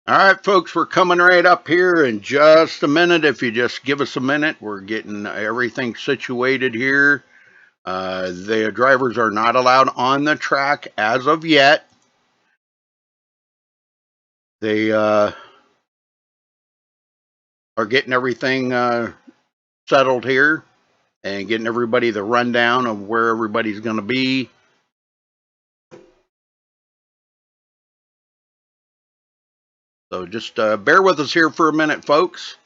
All right, folks, we're coming right up here in just a minute. If you just give us a minute, we're getting everything situated here. The drivers are not allowed on the track as of yet. They are getting everything settled here and getting everybody the rundown of where everybody's going to be. So just bear with us here for a minute, folks.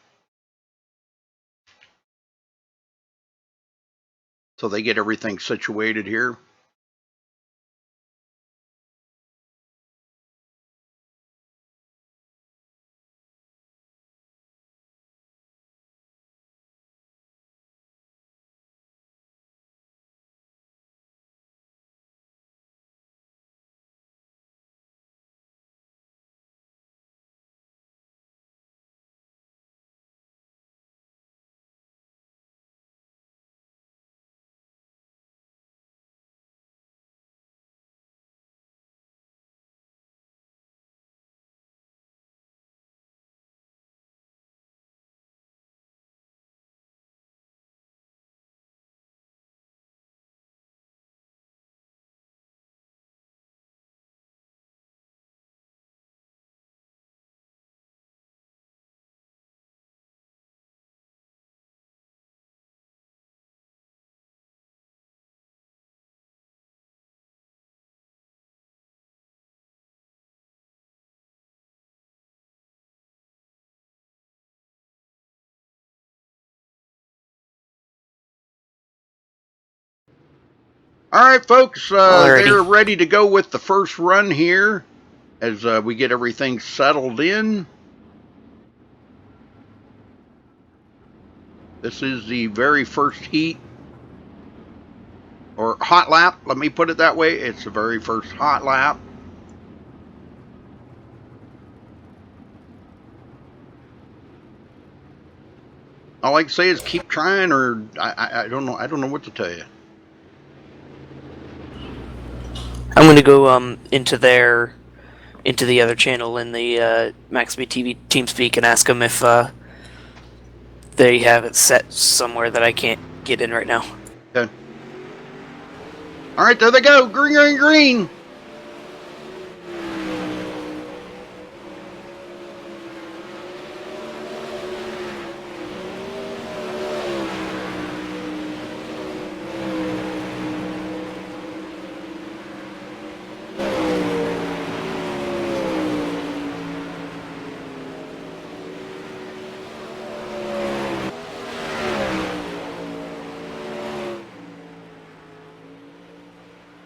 So they get everything situated here. All right, folks, they're ready to go with the first run here as we get everything settled in. This is the very first heat, or hot lap, let me put it that way. It's the very first hot lap. All I can say is keep trying, or I don't know. I don't know what to tell you. I'm gonna go into the other channel in the MaxSpeedTV TeamSpeak and ask them if they have it set somewhere that I can't get in right now. Okay. All right, there they go. Green, green, green.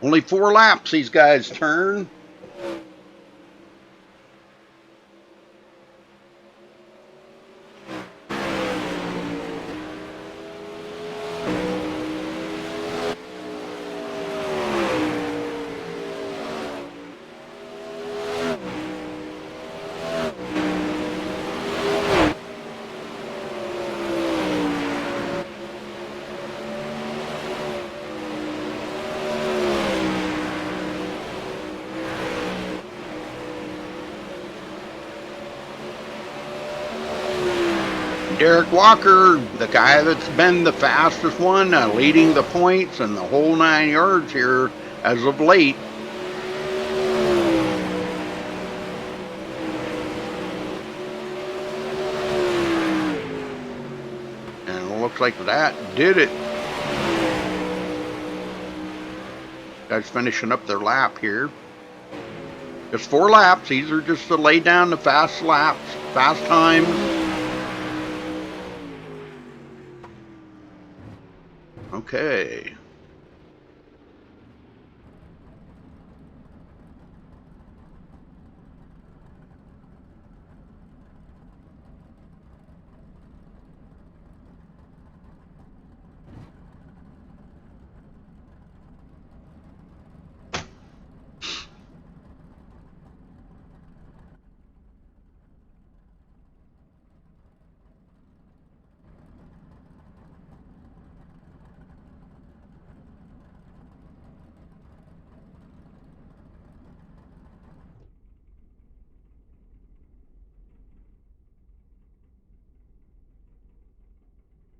Only 4 laps these guys turn. Derek Walker, the guy that's been the fastest one, leading the points and the whole 9 yards here as of late. And it looks like that did it. Guys finishing up their lap here. Just 4 laps. These are just to lay down the fast laps, fast times. Okay.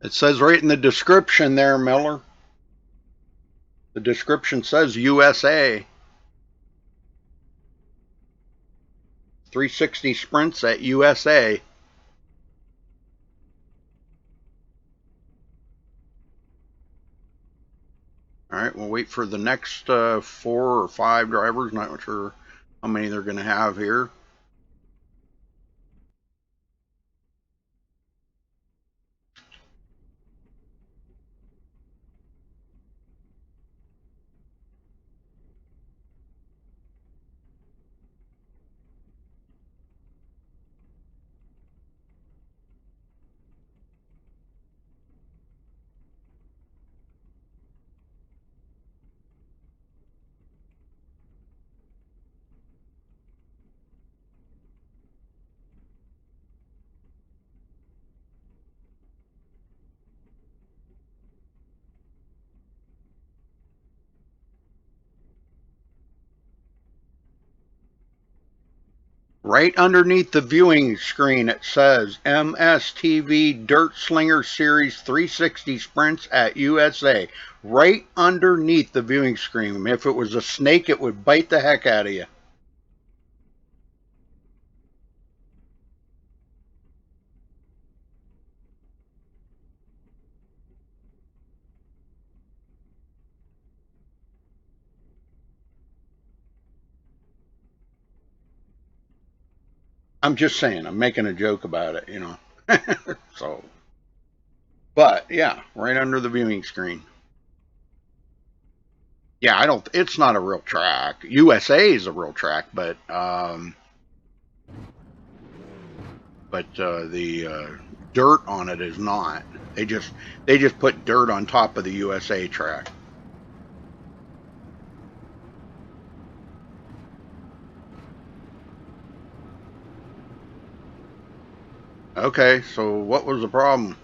It says right in the description there, Miller. The description says USA. 360 sprints at USA. All right, we'll wait for the next 4 or 5 drivers. Not sure how many they're going to have here. Right underneath the viewing screen, it says MSTV Dirt Slinger Series 360 Sprints at USA. Right underneath the viewing screen. If it was a snake, it would bite the heck out of you. I'm just saying, I'm making a joke about it, you know. So, but yeah, right under the viewing screen. Yeah, it's not a real track. USA is a real track, but the dirt on it is not. They just put dirt on top of the USA track. Okay, so what was the problem?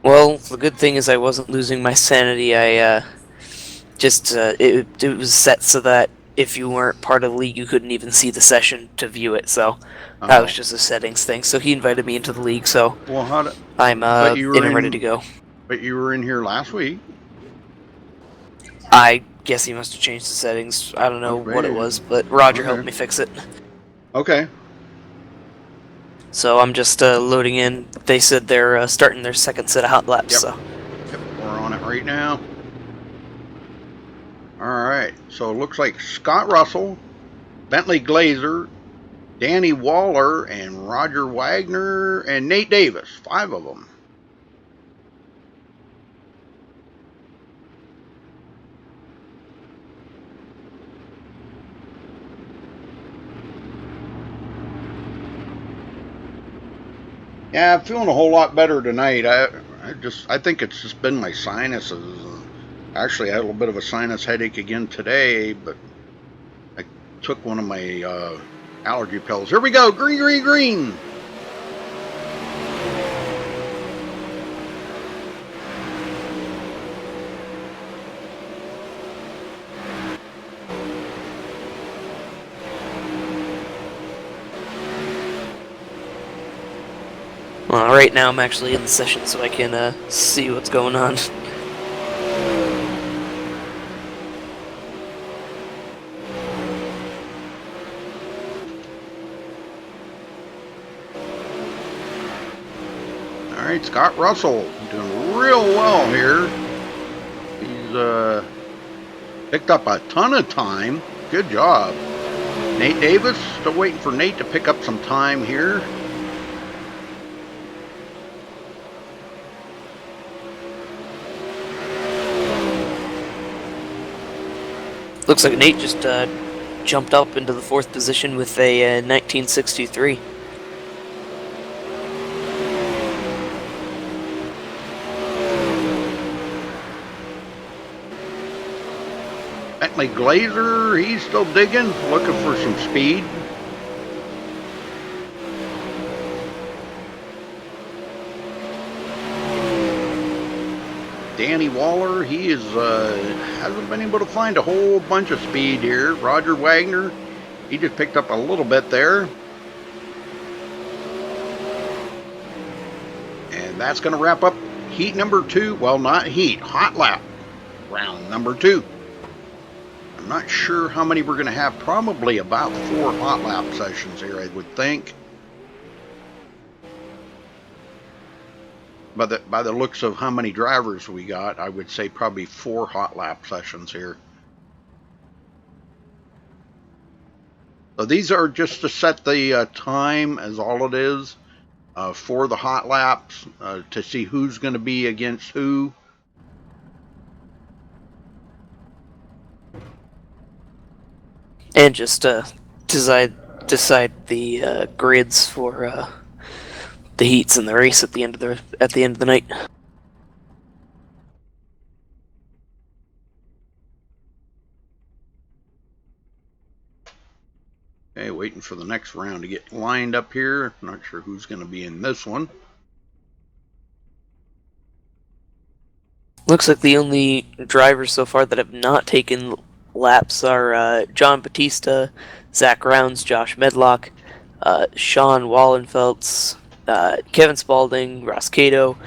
Well, the good thing is I wasn't losing my sanity. I it was set so that if you weren't part of the league, you couldn't even see the session to view it. So that was just a settings thing. So he invited me into the league. So well, I'm in and ready to go. But you were in here last week. I guess he must have changed the settings. I don't know what it was, but Roger helped me fix it. Okay. So I'm just loading in. They said they're starting their second set of hot laps. Yep. So. Yep, we're on it right now. All right. So it looks like Scott Russell, Bentley Glazer, Danny Waller, and Roger Wagner, and Nate Davis. 5 of them. Yeah, I'm feeling a whole lot better tonight. I think it's just been my sinuses. Actually, I had a little bit of a sinus headache again today, but I took one of my allergy pills. Here we go, green, green, green. Well, right now I'm actually in the session so I can see what's going on. All right, Scott Russell doing real well here. He's picked up a ton of time. Good job. Nate Davis, still waiting for Nate to pick up some time here. Looks like Nate just jumped up into the 4th position with a 1963. Bentley Glazer, he's still digging, looking for some speed. Danny Waller, he is hasn't been able to find a whole bunch of speed here. Roger Wagner, he just picked up a little bit there. And that's going to wrap up heat number 2. Well, not heat, hot lap round number 2. I'm not sure how many we're going to have. Probably about 4 hot lap sessions here, I would think. By the looks of how many drivers we got, I would say probably 4 hot lap sessions here. So these are just to set the time, as all it is, for the hot laps, to see who's going to be against who. And just decide the grids for the heats and the race at the end of the night. Okay, waiting for the next round to get lined up here. Not sure who's going to be in this one. Looks like the only drivers so far that have not taken laps are John Batista, Zach Rounds, Josh Medlock, Sean Wallenfeltz, Kevin Spaulding, Ross Cato,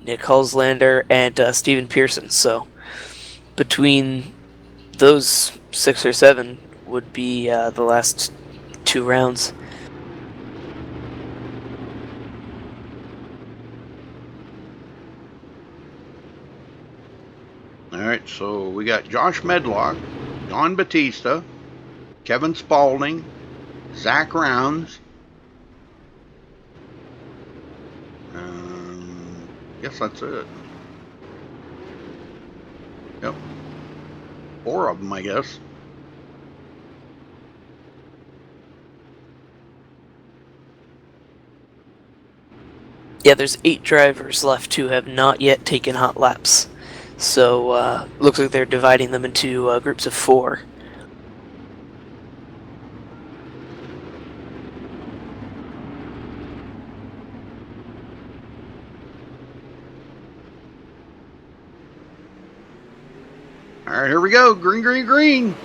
Nick Hulslander, and Steven Pearson. So between those 6 or 7 would be the last 2 rounds. All right, so we got Josh Medlock, John Batista, Kevin Spaulding, Zach Rounds. Guess that's it. Yep. 4 of them, I guess. Yeah, there's 8 drivers left who have not yet taken hot laps. So, looks like they're dividing them into groups of 4. All right, here we go. Green, green, green.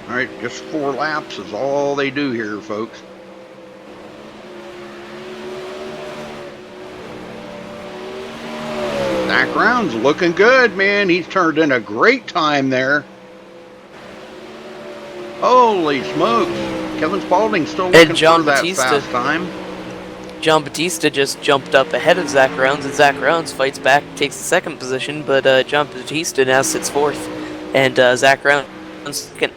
All right, just 4 laps is all they do here, folks. Zach Rounds looking good, man. He's turned in a great time there. Holy smokes. Kevin Spaulding still looking for that fast time. John Batista just jumped up ahead of Zach Rounds, and Zach Rounds fights back, takes the 2nd position, but John Batista now sits 4th, and Zach Rounds second.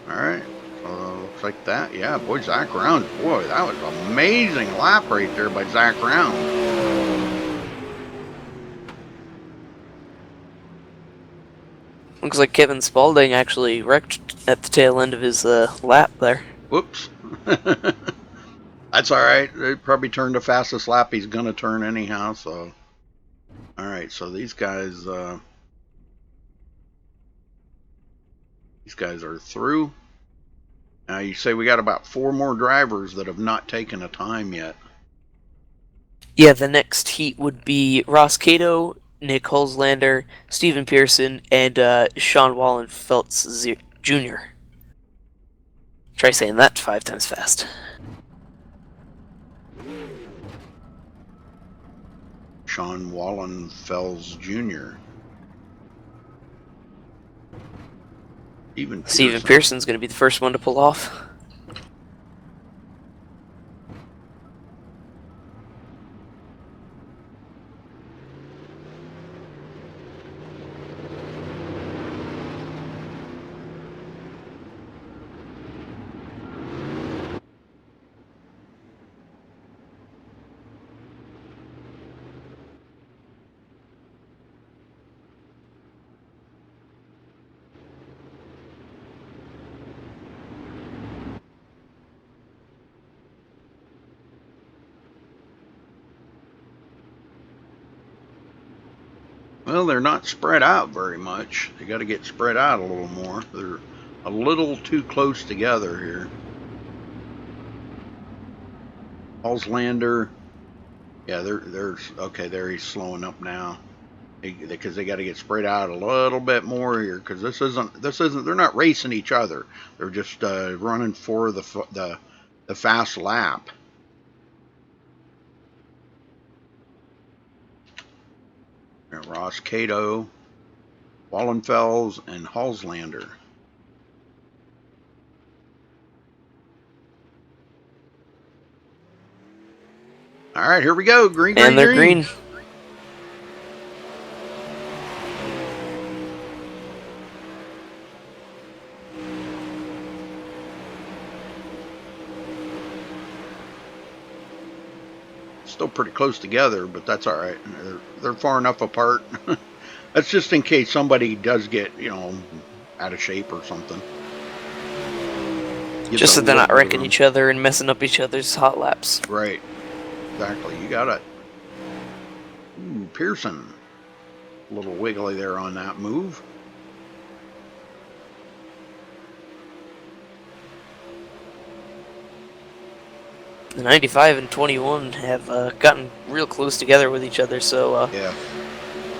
Alright, looks like that. Yeah, boy, Zach Rounds. Boy, that was an amazing lap right there by Zach Rounds. Looks like Kevin Spaulding actually wrecked at the tail end of his lap there. Whoops. That's alright. They probably turned the fastest lap he's going to turn anyhow, so. Alright, so these guys are through. Now you say we got about 4 more drivers that have not taken a time yet. Yeah, the next heat would be Ross Cato, Nick Hulslander, Steven Pearson, and Sean Wallenfeltz Jr. Try saying that 5 times fast. Sean Wallenfeld's Jr. Steven Pearson's going to be the first one to pull off. Well, they're not spread out very much. They got to get spread out a little more. They're a little too close together here. Auslander, yeah, there's okay. There he's slowing up now because they got to get spread out a little bit more here because this isn't. They're not racing each other. They're just running for the fast lap. And Ross Cato, Wallenfels, and Halslander. All right, here we go. Green, And green, they're green. green. Still pretty close together, but that's all right. They're far enough apart. That's just in case somebody does get, out of shape or something. Just so they're not wrecking each other and messing up each other's hot laps. Right. Exactly. You got it. Ooh, Pearson. A little wiggly there on that move. The 95 and 21 have gotten real close together with each other, so Yeah.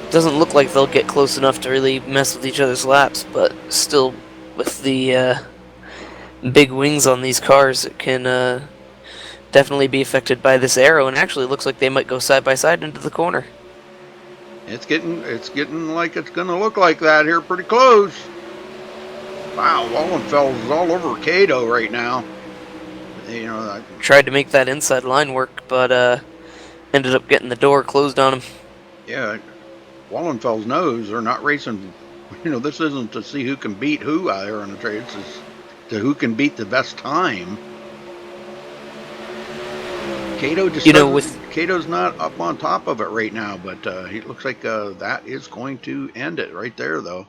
it doesn't look like they'll get close enough to really mess with each other's laps, but still, with the big wings on these cars, it can definitely be affected by this arrow, and actually looks like they might go side by side into the corner. It's getting like it's gonna look like that here pretty close. Wow, Wallenfels is all over Cato right now. Tried to make that inside line work, but ended up getting the door closed on him. Yeah, Wallenfels knows they're not racing. This isn't to see who can beat who out there on the track. It's to who can beat the best time. Cato just Cato's not up on top of it right now, but it looks like that is going to end it right there, though.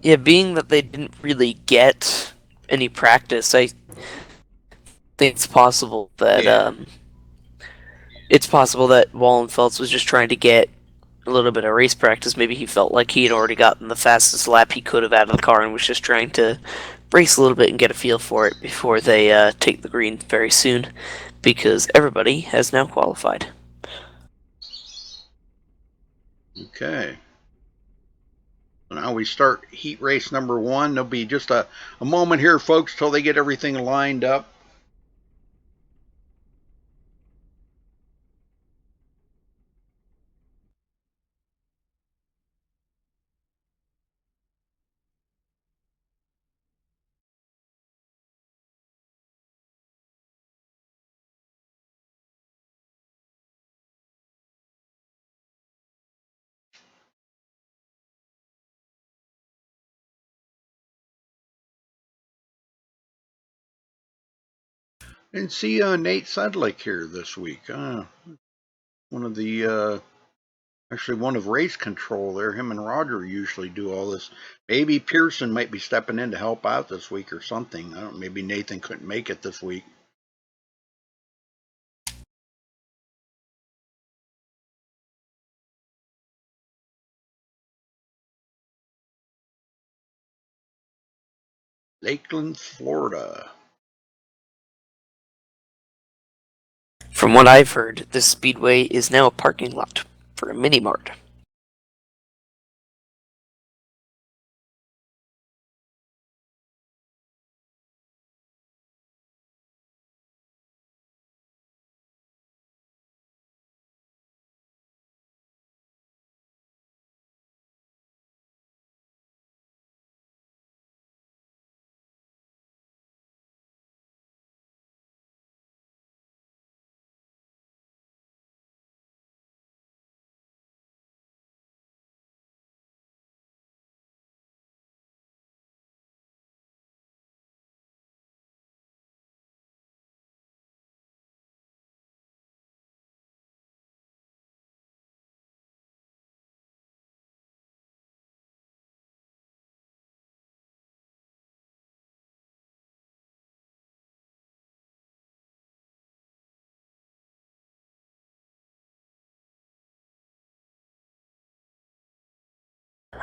Yeah, being that they didn't really get any practice, I think it's possible that Wallenfels was just trying to get a little bit of race practice. Maybe he felt like he had already gotten the fastest lap he could have out of the car and was just trying to race a little bit and get a feel for it before they take the green very soon, because everybody has now qualified. Okay. So now we start heat race number 1. There'll be just a moment here, folks, till they get everything lined up. And see Nate Sedlick here this week. One of the actually one of race control there. Him and Roger usually do all this. Maybe Pearson might be stepping in to help out this week or something. I don't. Maybe Nathan couldn't make it this week. Lakeland, Florida. From what I've heard, this speedway is now a parking lot for a mini mart.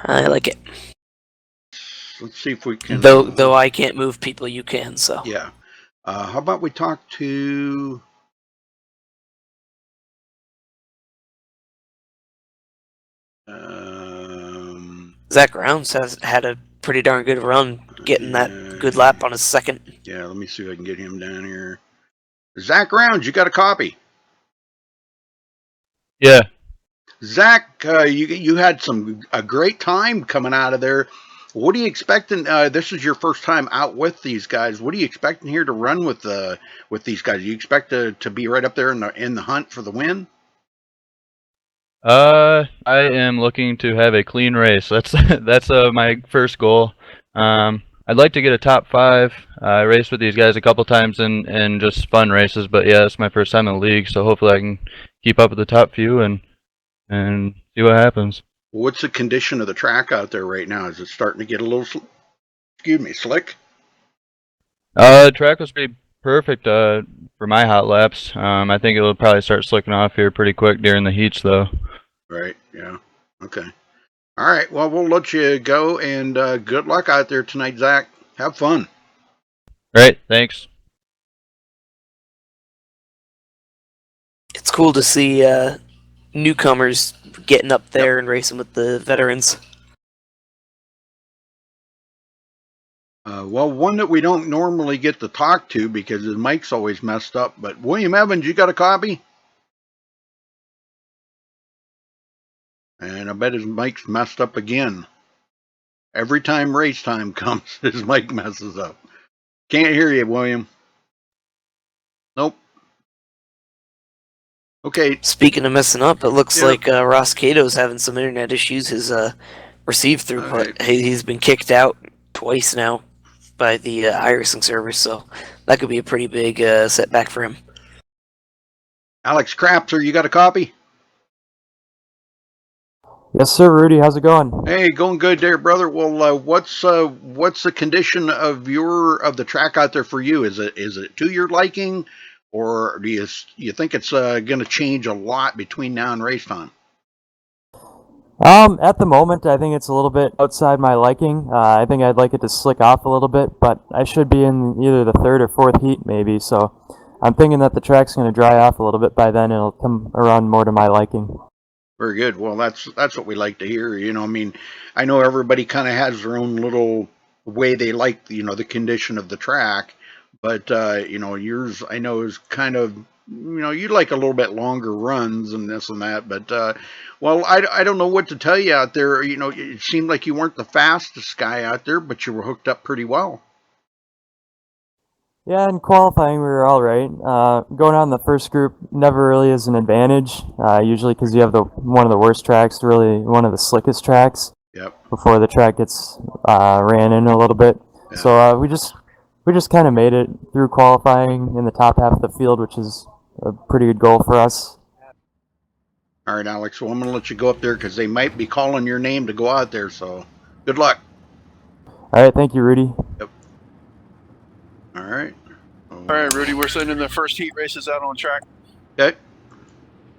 I like it. Let's see if we can. Though I can't move people, you can. So Yeah. How about we talk to? Zach Rounds has had a pretty darn good run, getting that good lap on his second. Yeah, let me see if I can get him down here. Zach Rounds, you got a copy? Yeah. Zach, you had a great time coming out of there. What are you expecting? This is your first time out with these guys. What are you expecting here to run with these guys? You expect to be right up there in the hunt for the win? I am looking to have a clean race. That's my first goal. I'd like to get a top 5. I raced with these guys a couple times in just fun races, but yeah, it's my first time in the league, so hopefully I can keep up with the top few and see what happens. What's the condition of the track out there right now? Is it starting to get a little, slick? The track was pretty perfect for my hot laps. I think it'll probably start slicking off here pretty quick during the heats, though. Right. Yeah. Okay. All right. Well, we'll let you go, and good luck out there tonight, Zach. Have fun. Great. Thanks. It's cool to see newcomers getting up there and racing with the veterans. Well, one that we don't normally get to talk to because his mic's always messed up, but William Evans, you got a copy? And I bet his mic's messed up again. Every time race time comes, his mic messes up. Can't hear you, William. Nope. Okay. Speaking of messing up, it looks like Ross Cato's having some internet issues. His receive throughput. Right. He's been kicked out twice now by the iRacing server, so that could be a pretty big setback for him. Alex Crapser, you got a copy? Yes, sir, Rudy. How's it going? Hey, going good there, brother. Well, what's the condition of the track out there for you? Is it to your liking, or do you think it's going to change a lot between now and race time? At the moment, I think it's a little bit outside my liking. I think I'd like it to slick off a little bit, but I should be in either the 3rd or 4th heat maybe, so I'm thinking that the track's going to dry off a little bit by then, and it'll come around more to my liking. Very good. Well, that's what we like to hear. You know, I mean, I know everybody kind of has their own little way they like, the condition of the track, but yours I know is kind of, you like a little bit longer runs and this and that, but well, I don't know what to tell you out there. It seemed like you weren't the fastest guy out there, but you were hooked up pretty well. Yeah, in qualifying we were all right. Going on the first group never really is an advantage, usually because you have one of the worst tracks, really one of the slickest tracks. Yep. Before the track gets ran in a little bit. Yeah. So we just kind of made it through qualifying in the top half of the field, which is a pretty good goal for us. All right, Alex. Well, I'm going to let you go up there because they might be calling your name to go out there. So good luck. All right. Thank you, Rudy. Yep. All right. All right, Rudy, we're sending the first heat races out on track. Okay.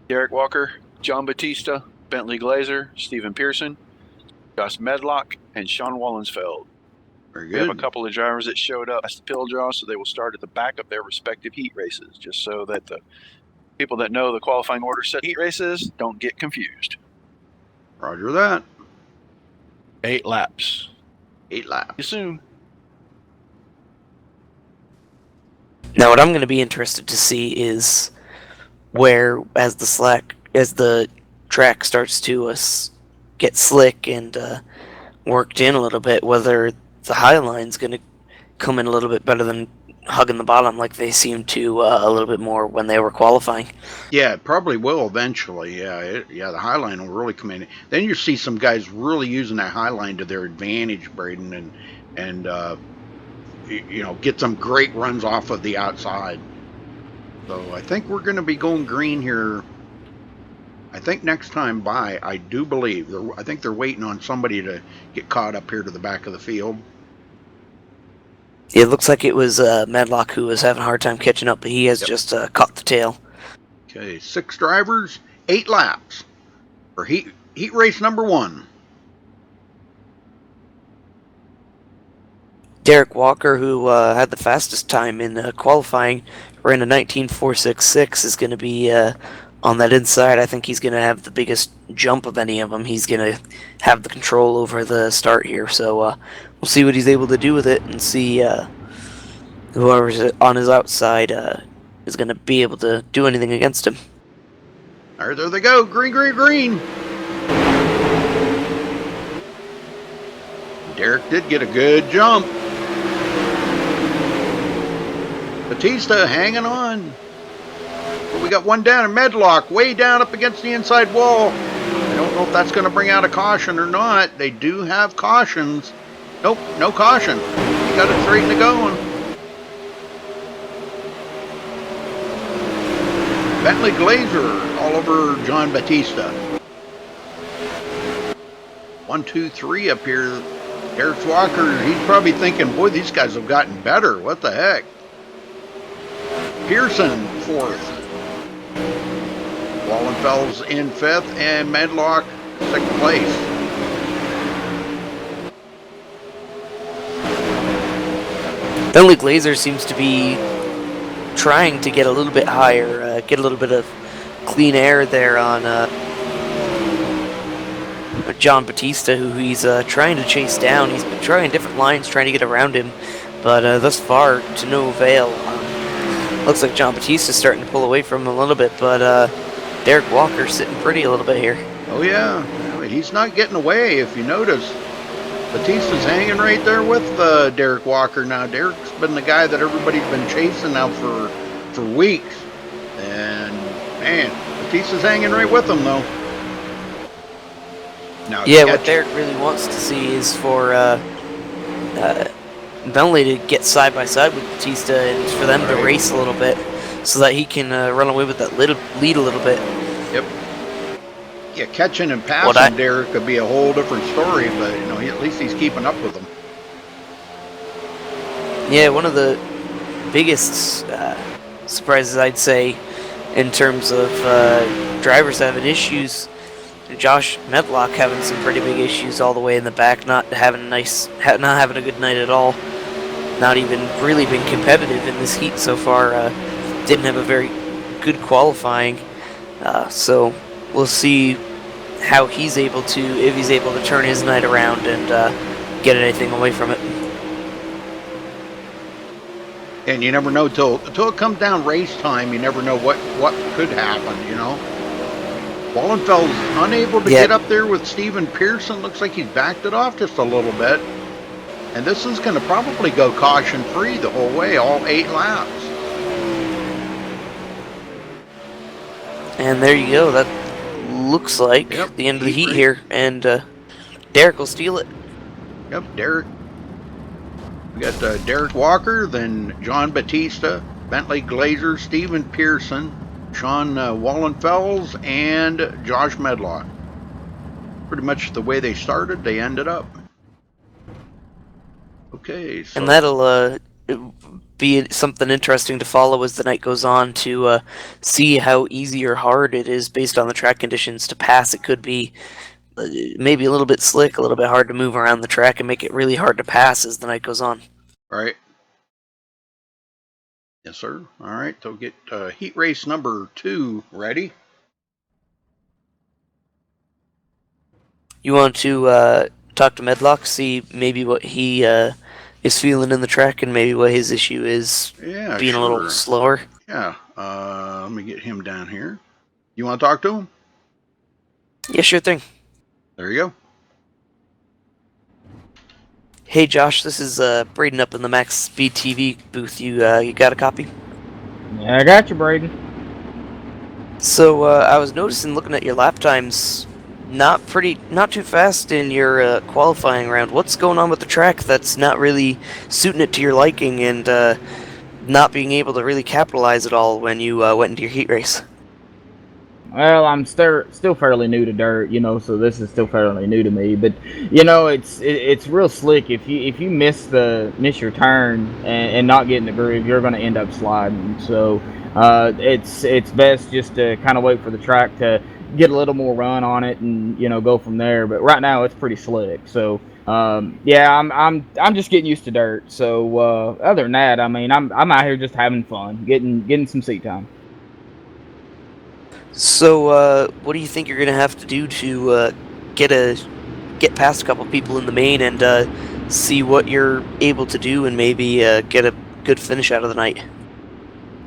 Derek Walker, John Batista, Bentley Glazer, Stephen Pearson, Josh Medlock, and Sean Wallensfeld. Very good. We have a couple of drivers that showed up as the pill draw, so they will start at the back of their respective heat races, just so that the people that know the qualifying order set heat races don't get confused. Roger that. 8 laps. 8 laps. See you soon. Now, what I'm going to be interested to see is where, as the track starts to get slick and worked in a little bit, whether the high line's going to come in a little bit better than hugging the bottom like they seemed to a little bit more when they were qualifying. Yeah, it probably will eventually. Yeah, the high line will really come in. Then you see some guys really using that high line to their advantage, Braden, and get some great runs off of the outside. So I think we're going to be going green here. I think next time by, I do believe. I think they're waiting on somebody to get caught up here to the back of the field. It looks like it was Medlock who was having a hard time catching up, but he has just caught the tail. Okay, 6 drivers, 8 laps for heat race number 1. Derek Walker, who had the fastest time in qualifying, ran a 19.466, is going to be on that inside. I think he's going to have the biggest jump of any of them. He's going to have the control over the start here, so we'll see what he's able to do with it and see whoever's on his outside is going to be able to do anything against him. All right, there they go. Green, green, green. Derek did get a good jump. Batista hanging on. But we got one down in Medlock, way down up against the inside wall. I don't know if that's going to bring out a caution or not. They do have cautions. Nope, no caution. You got it straight to going. Bentley Glazer all over John Batista. 1, 2, 3 up here. Derek Walker, he's probably thinking, boy, these guys have gotten better. What the heck? Pearson, 4th. Wallenfels in 5th, and Medlock, 6th place. Bentley Glazer seems to be trying to get a little bit higher, get a little bit of clean air there on John Batista, who he's trying to chase down. He's been trying different lines, trying to get around him, but thus far to no avail. Looks like John Batista's starting to pull away from him a little bit, but Derek Walker's sitting pretty a little bit here. Oh yeah, he's not getting away. If you notice, Batista's hanging right there with Derek Walker now. Derek's been the guy that everybody's been chasing now for weeks, and man, Batista's hanging right with him though. Now, yeah, what Derek really wants to see is for Bentley to get side by side with Batista and for them to race a little bit so that he can run away with that lead a little bit. Yep. Yeah, catching and passing Derek could be a whole different story, but you know, at least he's keeping up with him. Yeah, one of the biggest surprises, I'd say, in terms of drivers having issues. Josh Medlock having some pretty big issues all the way in the back, not having a good night at all, not even really been competitive in this heat so far. Didn't have a very good qualifying, so we'll see how he's able to, if he's able to turn his night around and get anything away from it. And you never know till it comes down race time. You never know what could happen. You know. Wallenfeld's unable to get up there with Steven Pearson. Looks like he's backed it off just a little bit. And this is going to probably go caution-free the whole way, all 8 laps. And there you go. That looks like the end of the heat here. And Derek will steal it. Yep, Derek. We got Derek Walker, then John Batista, Bentley Glazer, Steven Pearson, Sean Wallenfels, and Josh Medlock. Pretty much the way they started, they ended up. Okay, so. And that'll be something interesting to follow as the night goes on to see how easy or hard it is based on the track conditions to pass. It could be maybe a little bit slick, a little bit hard to move around the track and make it really hard to pass as the night goes on. Right. Yes, sir. All right, so get heat race number 2 ready. You want to talk to Medlock, see maybe what he is feeling in the track and maybe what his issue is being a little slower? Yeah, let me get him down here. You want to talk to him? Yeah, sure thing. There you go. Hey Josh, this is Braden up in the MaxSpeedTV booth. You got a copy? Yeah, I got you, Braden. So I was noticing, looking at your lap times, not too fast in your qualifying round. What's going on with the track that's not really suiting it to your liking and not being able to really capitalize at all when you went into your heat race? Well, I'm still fairly new to dirt, you know, so this is still fairly new to me. But you know, it's real slick. If you miss your turn and not get in the groove, you're going to end up sliding. So it's best just to kind of wait for the track to get a little more run on it and, you know, go from there. But right now it's pretty slick. So Yeah, I'm just getting used to dirt. So other than that, I mean, I'm out here just having fun, getting some seat time. So, what do you think you're gonna have to do to get past a couple people in the main and see what you're able to do and maybe get a good finish out of the night?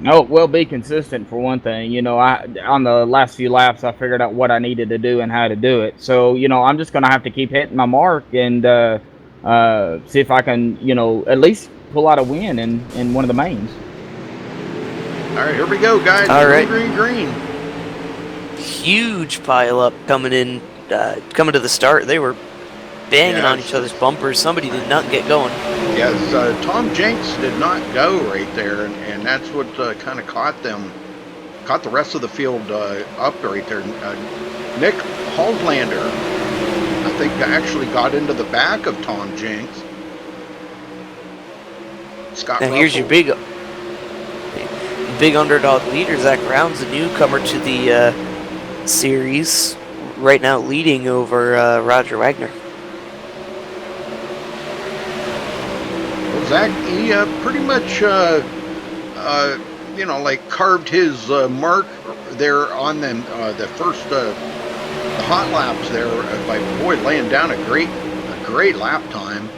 Oh, well, be consistent for one thing. You know, I on the last few laps, I figured out what I needed to do and how to do it. So, you know, I'm just gonna have to keep hitting my mark and see if I can, you know, at least pull out a win in one of the mains. All right, here we go, guys. All right. Green, green, green. Huge pile up coming to the start. They were banging on Yes. each other's bumpers. Somebody did not get going. Yes, Tom Jenks did not go right there, and that's what kind of caught the rest of the field up right there. Nick Halslander, I think, actually got into the back of Tom Jenks. Scott Now Russell. here's your big underdog leader, Zach Brown's a newcomer to the series, right now leading over Roger Wagner. Well, Zach, he pretty much, you know, like carved his mark there on them the first the hot laps there by laying down a great lap time.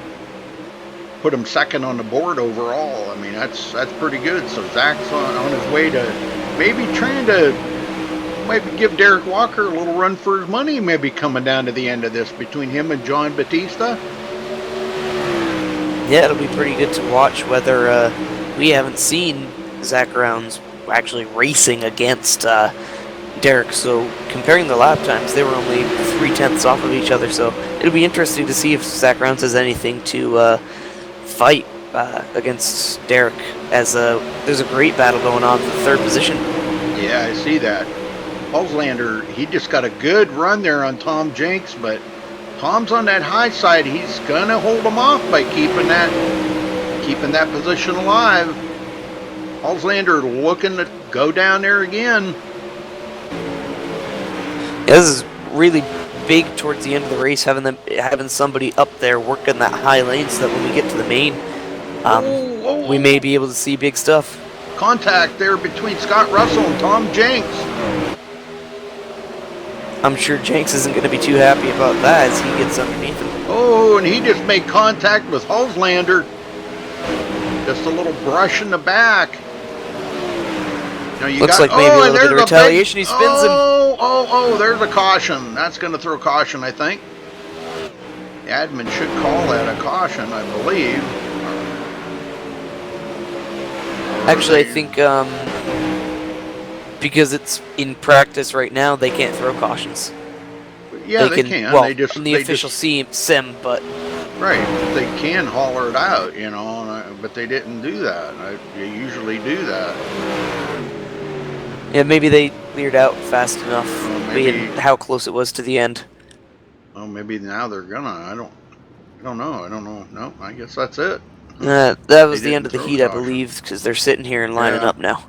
Put him second on the board overall. I mean, that's pretty good. So Zach's on his way to maybe trying to give Derek Walker a little run for his money, maybe coming down to the end of this between him and John Batista. Yeah, it'll be pretty good to watch whether we haven't seen Zach Rounds actually racing against Derek. So comparing the lap times, they were only 0.3 off of each other. So it'll be interesting to see if Zach Rounds has anything to fight against Derek, as there's a great battle going on for the third position. Yeah, I see that. Halslander, he just got a good run there on Tom Jenks, but Tom's on that high side. He's gonna hold him off by keeping that position alive. Halslander looking to go down there again. Yeah, this is really big towards the end of the race, having somebody up there working that high lane, so that when we get to the main, we may be able to see big stuff. Contact there between Scott Russell and Tom Jenks. I'm sure Jenks isn't going to be too happy about that as he gets underneath him. Oh, and he just made contact with Halslander. Just a little brush in the back. Now you Looks like maybe a little bit of retaliation. He spins him. Oh, there's a caution. That's going to throw caution, I think. The admin should call that a caution, I believe. Actually, I think because it's in practice right now, they can't throw cautions. Yeah, they can. Well, they just, in the official sim, but right, they can holler it out, you know. But they didn't do that. They usually do that. yeah, maybe they cleared out fast enough, maybe, being how close it was to the end. Well, maybe now they're gonna. I don't know. No, I guess that's it. That was the end of the heat, I believe, because they're sitting here and lining up now.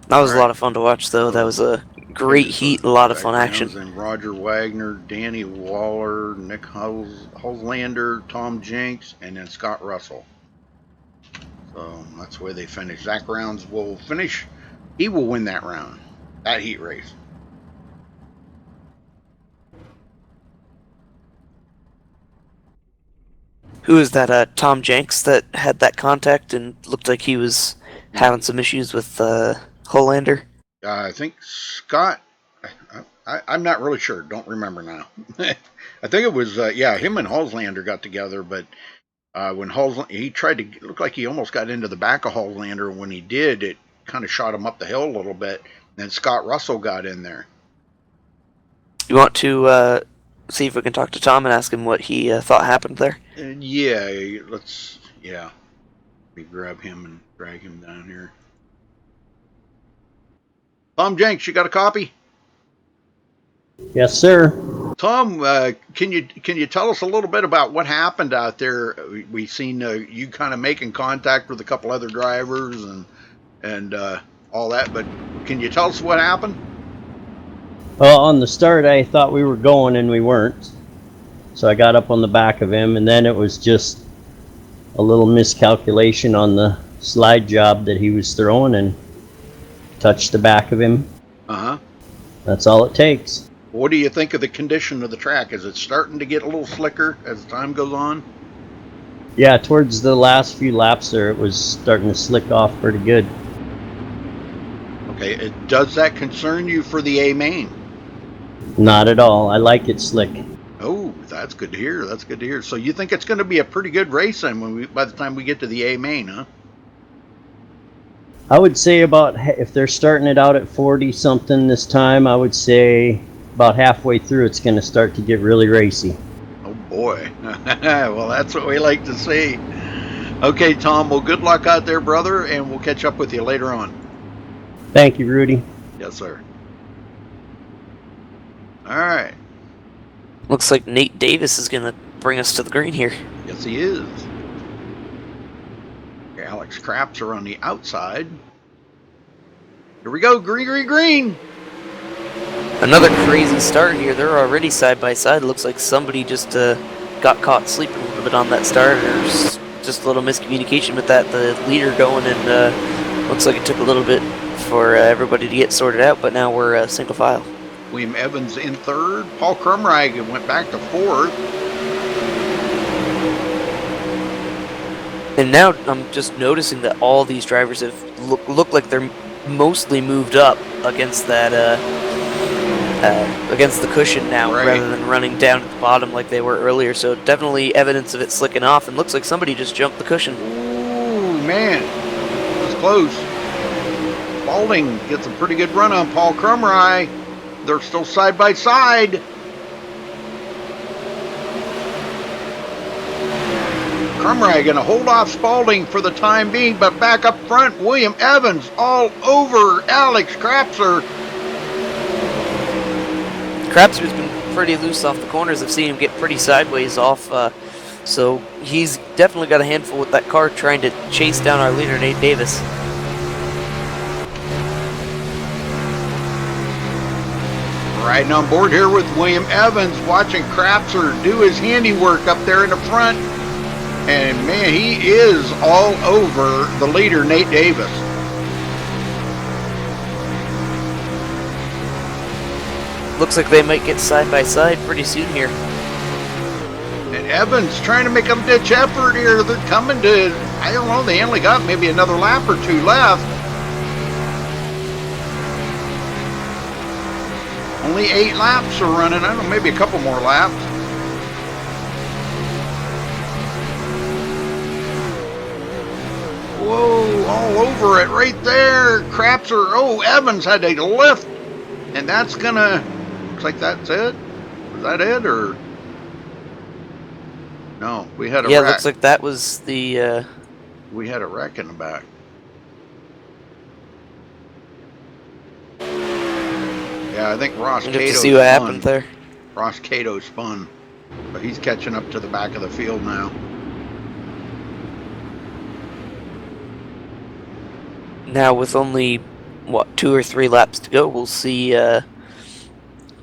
That was a lot of fun to watch, though. That was a great heat, a lot of fun action. And Roger Wagner, Danny Waller, Nick Halslander, Tom Jenks, and then Scott Russell. So that's where they finished. Zach Rounds will finish. He will win that round, that heat race. Who is that? Tom Jenks that had that contact and looked like he was having some issues with Hollander? I think Scott. I'm not really sure. Don't remember now. I think it was him and Halslander got together, but when he tried to look like he almost got into the back of Halslander. When he did, it kind of shot him up the hill a little bit. And Scott Russell got in there. You want to see if we can talk to Tom and ask him what he thought happened there? Let's. Let me grab him and drag him down here. Tom Jenks, you got a copy? Yes, sir. Tom, can you tell us a little bit about what happened out there? We seen you kind of making contact with a couple other drivers and all that, but can you tell us what happened? Well, on the start, I thought we were going, and we weren't. So I got up on the back of him, and then it was just a little miscalculation on the slide job that he was throwing and touched the back of him. Uh-huh. That's all it takes. What do you think of the condition of the track? Is it starting to get a little slicker as time goes on? Yeah, towards the last few laps there, it was starting to slick off pretty good. Okay, does that concern you for the A main? Not at all. I like it slick. Oh, that's good to hear. That's good to hear. So you think it's going to be a pretty good race then by the time we get to the A main, huh? I would say about, if they're starting it out at 40 something this time, I would say about halfway through it's going to start to get really racy. Oh boy. Well, that's what we like to see. Okay, Tom, well, good luck out there, brother, and we'll catch up with you later on. Thank you, Rudy. Yes, sir. All right. Looks like Nate Davis is going to bring us to the green here. Yes, he is. Alex Crapser on the outside. Here we go. Green, green, green. Another crazy start here. They're already side by side. Looks like somebody just got caught sleeping a little bit on that start. There's just a little miscommunication with that. The leader going, and looks like it took a little bit for everybody to get sorted out, but now we're single file. William Evans in third. Paul Crumrag went back to fourth. And now I'm just noticing that all these drivers have look like they're mostly moved up against that against the cushion now, right, rather than running down at the bottom like they were earlier. So definitely evidence of it slicking off, and looks like somebody just jumped the cushion. Ooh, man, that was close. Spalding gets a pretty good run on Paul Crumrag. They're still side by side. Crumrag going to hold off Spalding for the time being, but back up front, William Evans all over Alex Crapser. Crapser's been pretty loose off the corners. I've seen him get pretty sideways off, so he's definitely got a handful with that car trying to chase down our leader, Nate Davis. Riding on board here with William Evans, watching Crapser do his handiwork up there in the front. And man, he is all over the leader, Nate Davis. Looks like they might get side by side pretty soon here. And Evans trying to make a ditch effort here. They're coming to, I don't know, they only got maybe another lap or two left. Only 8 laps are running. I don't know, maybe a couple more laps. Whoa, all over it right there. Crapser, oh, Evans had to lift. And that's gonna, looks like that's it. Was that it, or? No, we had a yeah, wreck. looks like that was the, We had a wreck in the back. Yeah, I think Ross we'll get Cato to see what happened there. Ross Cato spun. But he's catching up to the back of the field now. Now with only, what, 2 or 3 laps to go, we'll see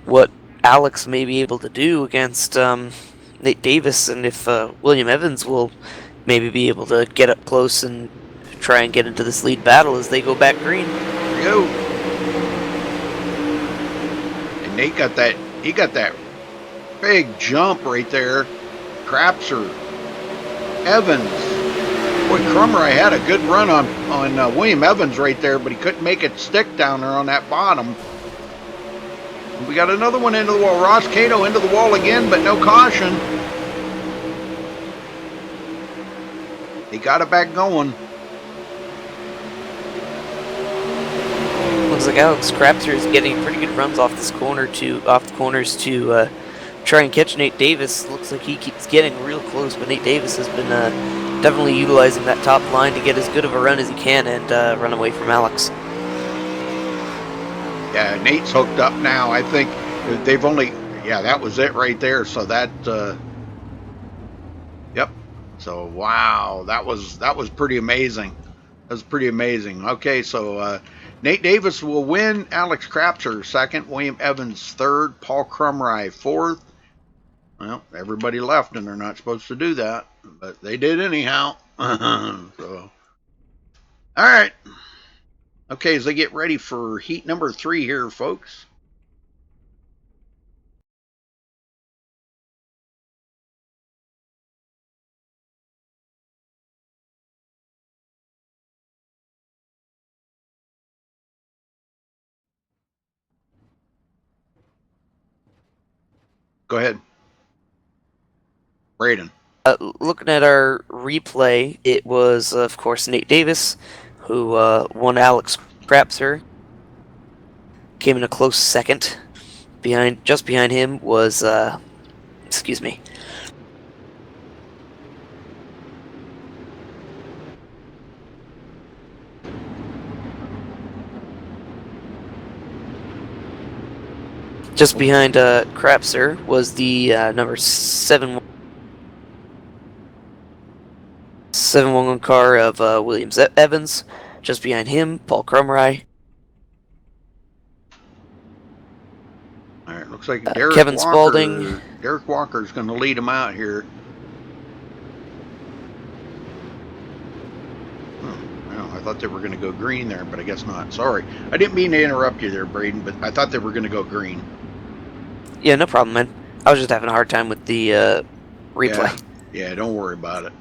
what Alex may be able to do against Nate Davis, and if William Evans will maybe be able to get up close and try and get into this lead battle as they go back green. Here we go. And Nate got that, he got that big jump right there. Crapser, Evans. Boy, Crumrag had a good run on William Evans right there, but he couldn't make it stick down there on that bottom. We got another one into the wall. Ross Cato into the wall again, but no caution. He got it back going. Looks like Alex Crapser is getting pretty good runs off this corner off the corners to try and catch Nate Davis. Looks like he keeps getting real close, but Nate Davis has been definitely utilizing that top line to get as good of a run as he can and run away from Alex. Yeah, Nate's hooked up now. I think they've only, yeah, that was it right there. So that, yep. So wow, that was pretty amazing. That was pretty amazing. Okay, so Nate Davis will win. Alex Crapser second. William Evans third. Paul Crumrag fourth. Well, everybody left, and they're not supposed to do that, but they did anyhow. So, all right. Okay, as they get ready for heat number 3 here, folks. Go ahead, Braden. Looking at our replay, it was, of course, Nate Davis who won Alex Crapser. Came in a close second. Just behind him was, excuse me. Just behind Crapser was the number 711 car of Williams Evans. Just behind him, Paul Crumry. All right, looks like Derek Kevin Walker. Spalding. Derek Walker's going to lead him out here. Well, I thought they were going to go green there, but I guess not. Sorry. I didn't mean to interrupt you there, Braden, but I thought they were going to go green. Yeah, no problem, man. I was just having a hard time with the replay. Yeah, don't worry about it.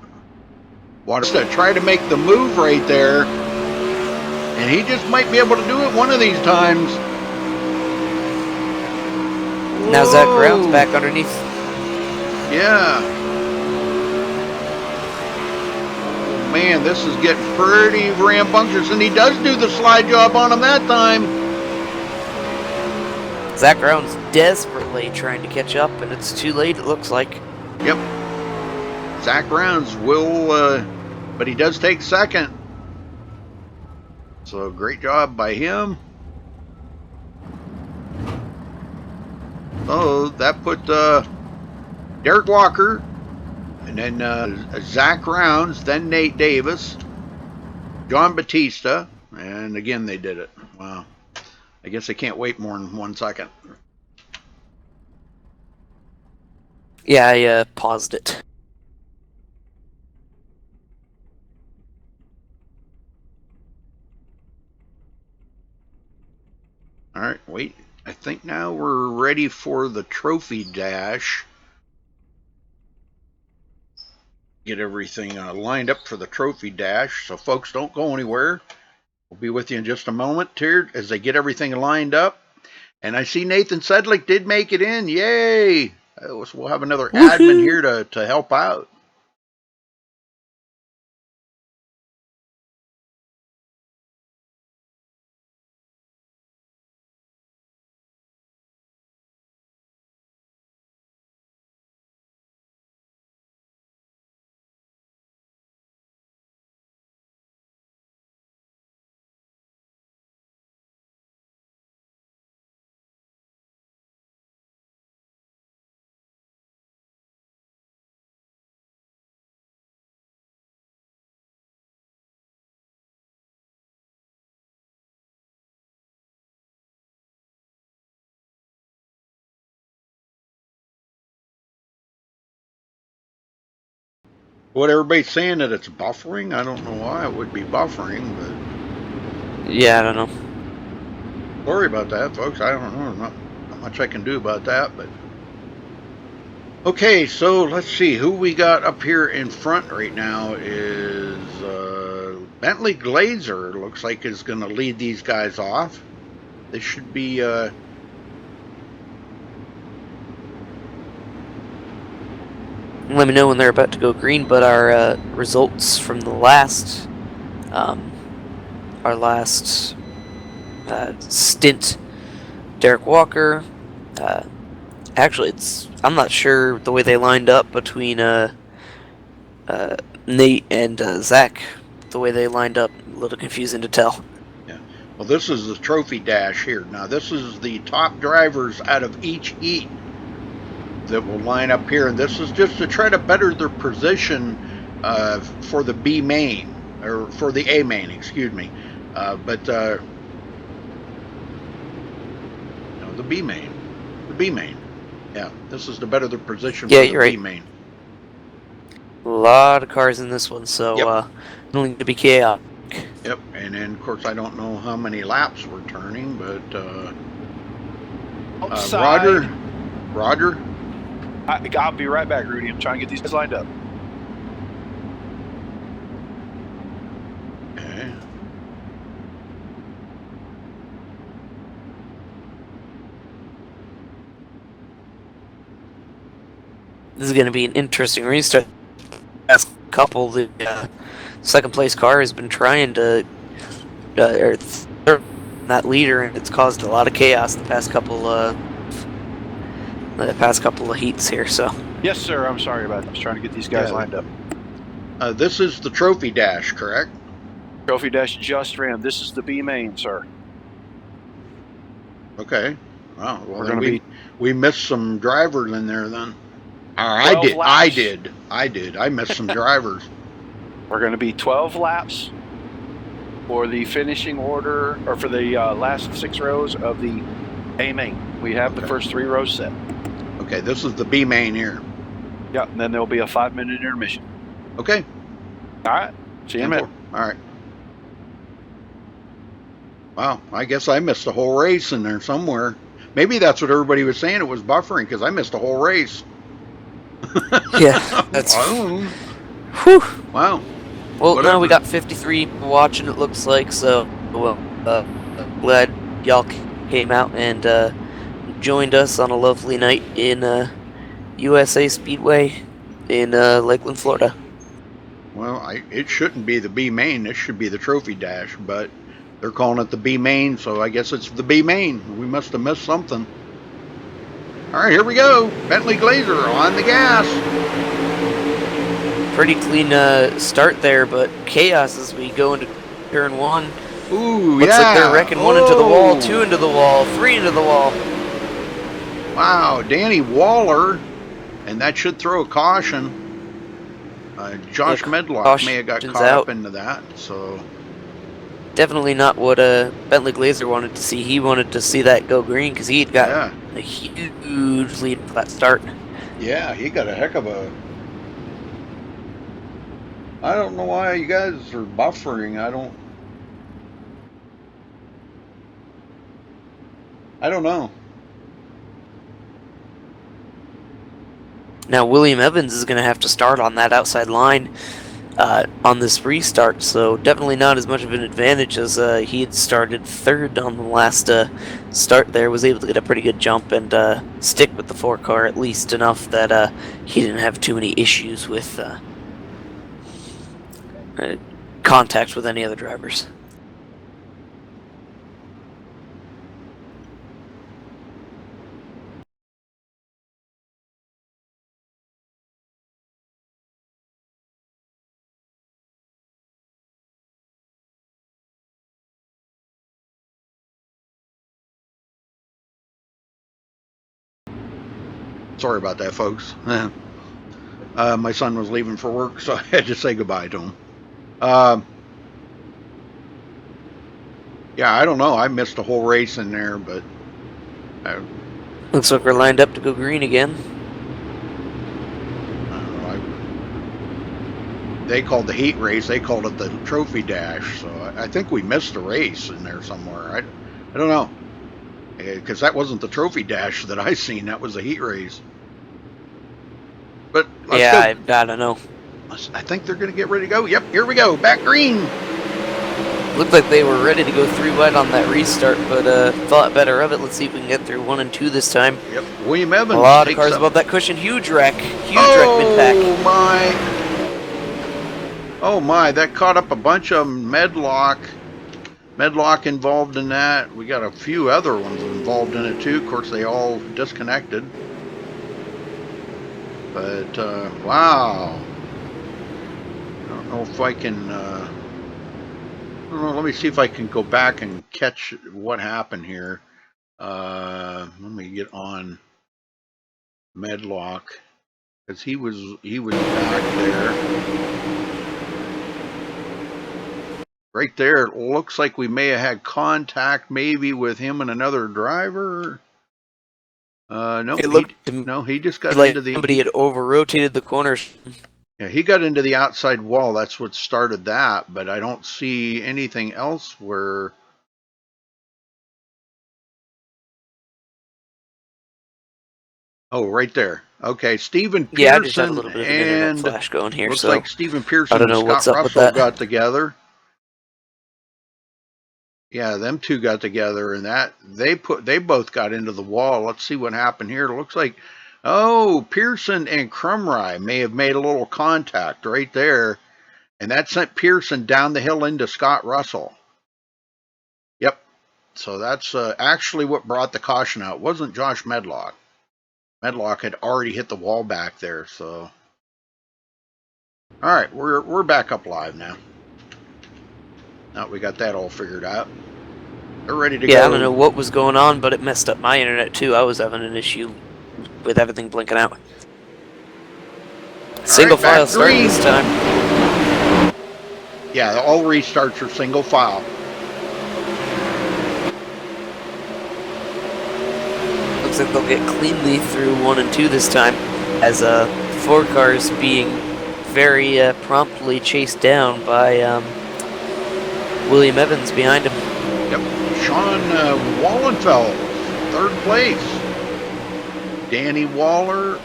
Wants to try to make the move right there, and he just might be able to do it one of these times. Now Zach Brown's back underneath. Yeah. Oh, man, this is getting pretty rambunctious, and he does do the slide job on him that time. Zach Brown's desperately trying to catch up, and it's too late, it looks like. Yep. Zach Brown's will, but he does take second. So great job by him. So that put Derek Walker, and then Zach Rounds, then Nate Davis, John Batista, and again they did it. Wow. I guess they can't wait more than 1 second. Yeah, I paused it. All right, wait. I think now we're ready for the trophy dash. Get everything lined up for the trophy dash. So folks, don't go anywhere. We'll be with you in just a moment here as they get everything lined up. And I see Nathan Sedlick did make it in. Yay! We'll have another admin here to help out. What everybody's saying that it's buffering. I don't know why it would be buffering, but Yeah, I don't know. sorry about that, folks. I don't know. Not much I can do about that, but okay. So let's see who we got up here in front right now. Is Bentley Glazer looks like is going to lead these guys off. This should be Let me know when they're about to go green, but our results from the last stint, Derek Walker, actually I'm not sure the way they lined up between Nate and Zach. The way they lined up, a little confusing to tell. yeah. Well, this is the trophy dash here. Now this is the top drivers out of each heat that will line up here, and this is just to try to better their position for the B main, or for the A main, excuse me. No, the B main. Yeah, this is the better the position Yeah, for the you're B right. main. A lot of cars in this one, so Yep. going to be chaotic. Yep, and then of course I don't know how many laps we're turning, but Outside. Roger. I'll be right back, Rudy. I'm trying to get these guys lined up. Okay. This is going to be an interesting restart. Last couple, the second place car has been trying to, or third, that leader, and it's caused a lot of chaos the past couple of heats here. So Yes, sir. I'm sorry about that. I was trying to get these guys Yeah. lined up. This is the trophy dash, correct? Trophy dash just ran. This is the B main, sir. Okay. Wow. Well, We're then going to be we missed some drivers in there then. 12 laps. I missed some drivers. We're going to be 12 laps for the finishing order, or for the last 6 rows of the A main. We have the first 3 rows set. Okay, this is the B main here. Yeah, and then there'll be a 5-minute intermission. Okay. All right. See you in a minute. All right. Wow, I guess I missed a whole race in there somewhere. Maybe that's what everybody was saying. It was buffering because I missed a whole race. yeah, that's Whew. Wow. well. Whatever. Now we got 53 watching. It looks like so. Well, glad y'all came out and joined us on a lovely night in USA Speedway in Lakeland, Florida. Well, it shouldn't be the B main. This should be the trophy dash, but they're calling it the B main, so I guess it's the B main. We must have missed something. All right, here we go. Bentley Glazer on the gas. Pretty clean start there, but chaos as we go into turn 1. Ooh, Looks like they're wrecking 1 into the wall, 2 into the wall, 3 into the wall. Wow, Danny Waller, and that should throw a caution. Josh Medlock may have got caught up into that, so definitely not what Bentley Glazer wanted to see. He wanted to see that go green because he had got a huge lead for that start. Yeah, he got a heck of a... I don't know why you guys are buffering. I don't know. Now William Evans is going to have to start on that outside line on this restart, so definitely not as much of an advantage as he had started third on the last start there. Was able to get a pretty good jump and stick with the 4 car at least enough that he didn't have too many issues with contact with any other drivers. Sorry about that, folks. My son was leaving for work, so I had to say goodbye to him. Yeah, I don't know. I missed a whole race in there, but... Looks like we're lined up to go green again. They called the heat race, they called it the trophy dash, so I think we missed a race in there somewhere. I don't know. Because that wasn't the trophy dash that I seen, that was the heat race. But let's go. I don't know. I think they're going to get ready to go. Yep, here we go, back green. Looked like they were ready to go 3 wide on that restart, but thought better of it. Let's see if we can get through 1 and 2 this time. Yep, William Evans. A lot of cars above that cushion. Huge wreck. Huge wreck mid-pack. Oh my, that caught up a bunch of them. Medlock involved in that. We got a few other ones involved in it too. Of course, they all disconnected. But, wow. I don't know if I can, I don't know, let me see if I can go back and catch what happened here. Let me get on Medlock, because he was back there. Right there, it looks like we may have had contact maybe with him and another driver. No, It looked to me no, he just got like into the. somebody had over-rotated the corners. Yeah, he got into the outside wall. That's what started that. But I don't see anything else where. Oh, right there. Okay, Stephen Yeah, I just have a Pearson little bit of an internet and flash going here, looks so like Stephen I Pearson don't and know Scott what's up with Russell that. got together. Yeah, them two got together, and that they both got into the wall. Let's see what happened here. It looks like, oh, Pearson and Crumry may have made a little contact right there, and that sent Pearson down the hill into Scott Russell. Yep. So that's actually what brought the caution out. It wasn't Josh Medlock. Medlock had already hit the wall back there. So, all right, we're back up live now. Now we got that all figured out. They're ready to go. Yeah, I don't know what was going on, but it messed up my internet too. I was having an issue with everything blinking out. Single file start this time. Yeah, all restarts are single file. Looks like they'll get cleanly through 1 and 2 this time, as 4 cars being very promptly chased down by William Evans behind him. Yep. Sean Wallenfeld, 3rd place. Danny Waller,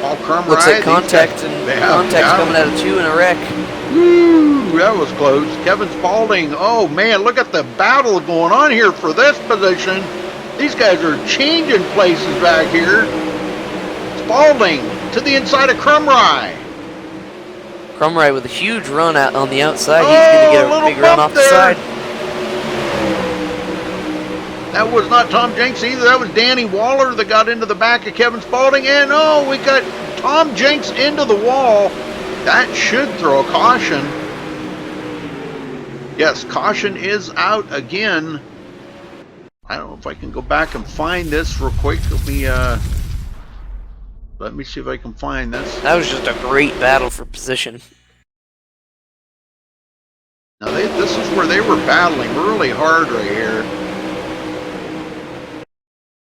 Paul Crumry. Looks like contact's coming out of 2 in a wreck. Woo, that was close. Kevin Spaulding. Oh man, look at the battle going on here for this position. These guys are changing places back here. Spaulding to the inside of Crumry. Crumry with a huge run out on the outside. He's going to get a big run off the side. That was not Tom Jenks either. That was Danny Waller that got into the back of Kevin Spaulding. And we got Tom Jenks into the wall. That should throw a caution. Yes, caution is out again. I don't know if I can go back and find this real quick. Let me see if I can find this. That was just a great battle for position. Now this is where they were battling really hard right here.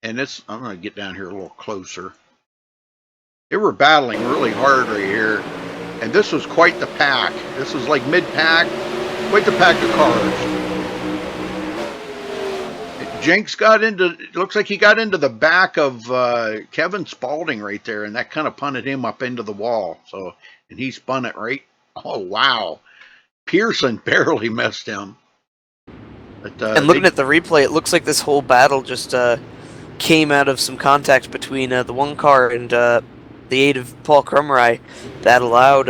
And I'm going to get down here a little closer. They were battling really hard right here. And this was quite the pack. This was like mid-pack. Quite the pack of cars. Jenks looks like he got into the back of Kevin Spaulding right there. And that kind of punted him up into the wall. And he spun it right. Oh, wow. Pearson barely missed him. But, and looking at the replay, it looks like this whole battle just came out of some contact between the one car and the aid of Paul Crumry that allowed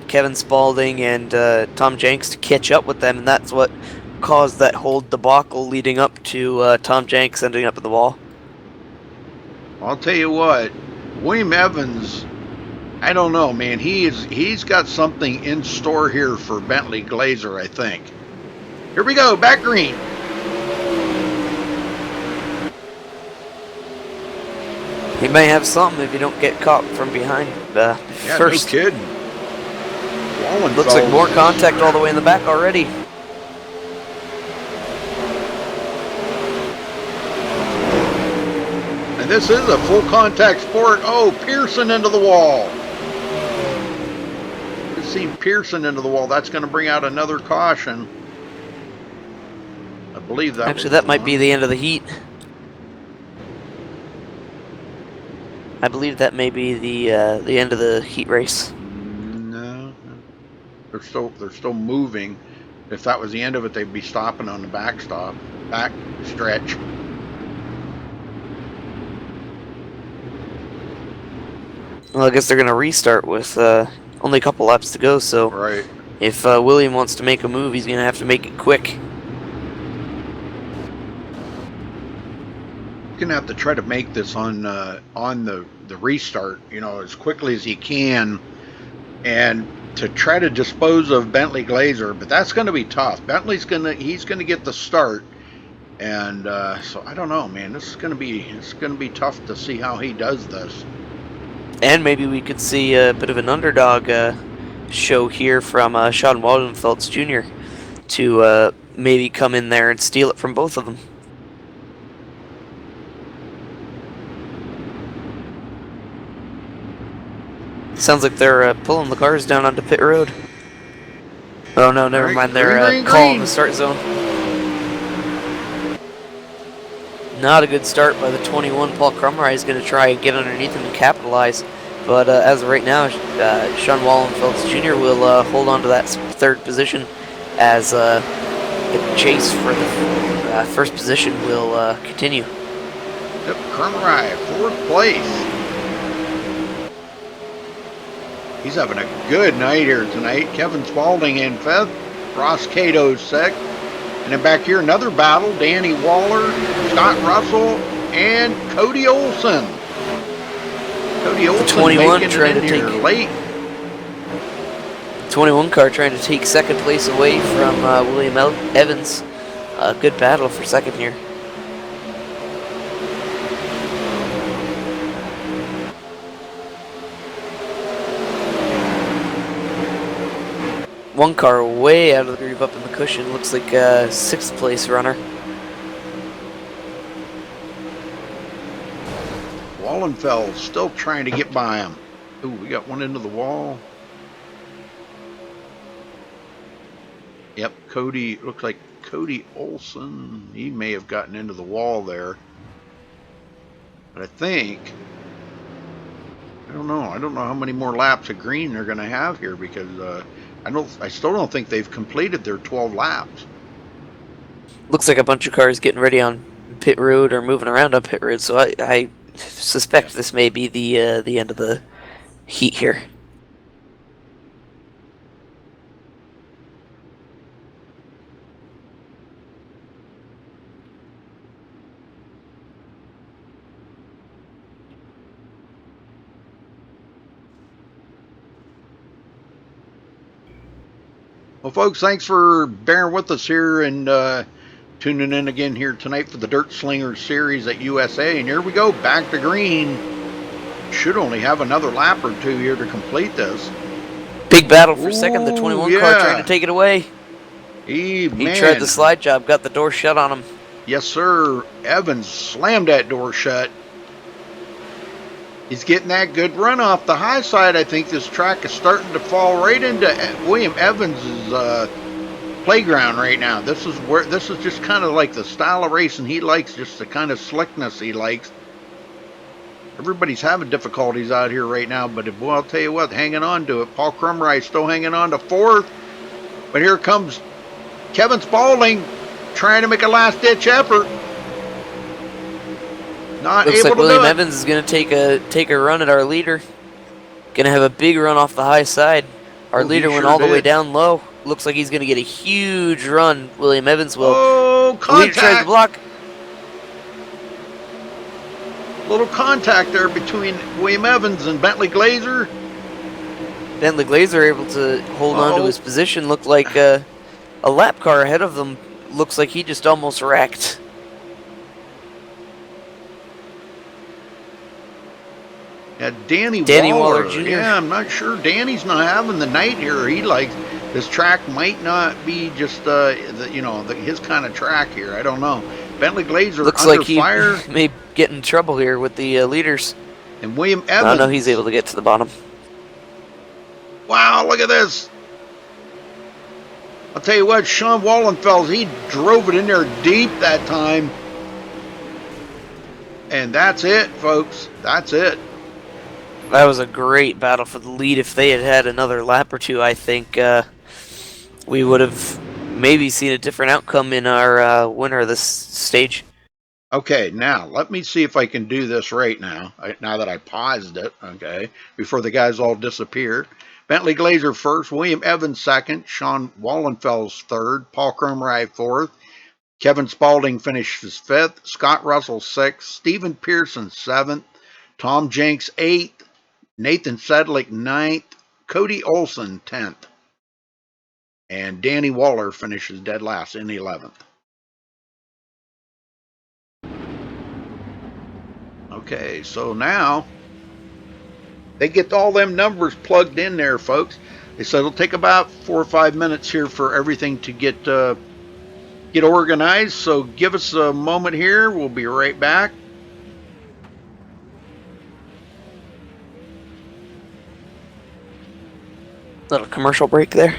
Kevin Spaulding and Tom Jenks to catch up with them, and that's what caused that whole debacle leading up to Tom Jenks ending up at the wall. I'll tell you what, William Evans, I don't know, man. He's got something in store here for Bentley Glazer, I think. Here we go, back green. He may have something if you don't get caught from behind first. No kidding. Looks like more contact all the way in the back already. And this is a full contact sport. Oh, Pearson into the wall. You see Pearson into the wall. That's going to bring out another caution. I believe that. Actually, that might be the end of the heat. I believe that may be the end of the heat race. No, they're still moving. If that was the end of it, they'd be stopping on the back stretch. Well, I guess they're gonna restart with only a couple laps to go. So, right. If William wants to make a move, he's gonna have to make it quick. Gonna have to try to make this on the restart, as quickly as he can, and to try to dispose of Bentley Glazer. But that's going to be tough. Bentley's he's gonna get the start, and so I don't know, man. It's gonna be tough to see how he does this. And maybe we could see a bit of an underdog show here from Sean Waldenfelds Jr. to maybe come in there and steal it from both of them. Sounds like they're pulling the cars down onto pit road. Oh no, never Alright, mind. They're green, calling green. the start zone. Not a good start by the 21. Paul Krumrei is going to try and get underneath him and capitalize. But as of right now, Sean Wallenfels Jr. will hold on to that third position as the chase for the first position will continue. Yep, Krumrei, 4th place. He's having a good night here tonight. Kevin Spaulding in 5th, Ross Cato 6th. And then back here, another battle, Danny Waller, Scott Russell, and Cody Olson. Cody Olson 21 making trying it in to here take late. 21 car trying to take second place away from William Evans. Good battle for second here. One car way out of the groove up in the cushion. Looks like a 6th place runner. Wallenfeld still trying to get by him. Ooh, we got one into the wall. Yep, Cody, looks like Cody Olson. He may have gotten into the wall there. But I think, I don't know how many more laps of green they're going to have here because I still don't think they've completed their 12 laps. Looks like a bunch of cars getting ready on pit road or moving around on pit road, so I suspect this may be the end of the heat here. Well, folks, thanks for bearing with us here and tuning in again here tonight for the Dirt Slingers series at USA. And here we go, back to green. Should only have another lap or two here to complete this. Big battle for second. The 21 car trying to take it away. He tried the slide job, got the door shut on him. Yes, sir. Evans slammed that door shut. He's getting that good run off the high side. I think this track is starting to fall right into William Evans's playground right now. This is just kind of like the style of racing he likes, just the kind of slickness he likes. Everybody's having difficulties out here right now, but boy, I'll tell you what, hanging on to it. Paul Krumrei still hanging on to 4th, but here comes Kevin Spaulding trying to make a last-ditch effort. Not Looks able like to William do it. Evans is going to take a run at our leader. Going to have a big run off the high side. Our leader went all the way down low. Looks like he's going to get a huge run. William Evans will. Oh, The leader tries to contact! block. Little contact there between William Evans and Bentley Glazer. Bentley Glazer able to hold on to his position. Looked like a lap car ahead of them. Looks like he just almost wrecked. Yeah, Danny Waller Jr. Yeah, I'm not sure. Danny's not having the night here. He likes this track. Might not be just his kind of track here. I don't know. Bentley Glazer Looks under like he fire, may get in trouble here with the leaders. and William Evans. Oh no, he's able to get to the bottom. Wow, look at this. I'll tell you what, Sean Wallenfels, he drove it in there deep that time. And that's it, folks. That's it. That was a great battle for the lead. If they had had another lap or two, I think we would have maybe seen a different outcome in our winner of this stage. Okay, now let me see if I can do this right now. Now that I paused it, okay, before the guys all disappear. Bentley Glazer first, William Evans second, Sean Wallenfels third, Paul Krumrei fourth, Kevin Spaulding finishes fifth, Scott Russell sixth, Stephen Pearson seventh, Tom Jenks eighth, Nathan Sedlick ninth, Cody Olson 10th, and Danny Waller finishes dead last in 11th. Okay, so now they get all them numbers plugged in there, folks. They said it'll take about 4 or 5 minutes here for everything to get organized. So give us a moment here. We'll be right back. Little commercial break there.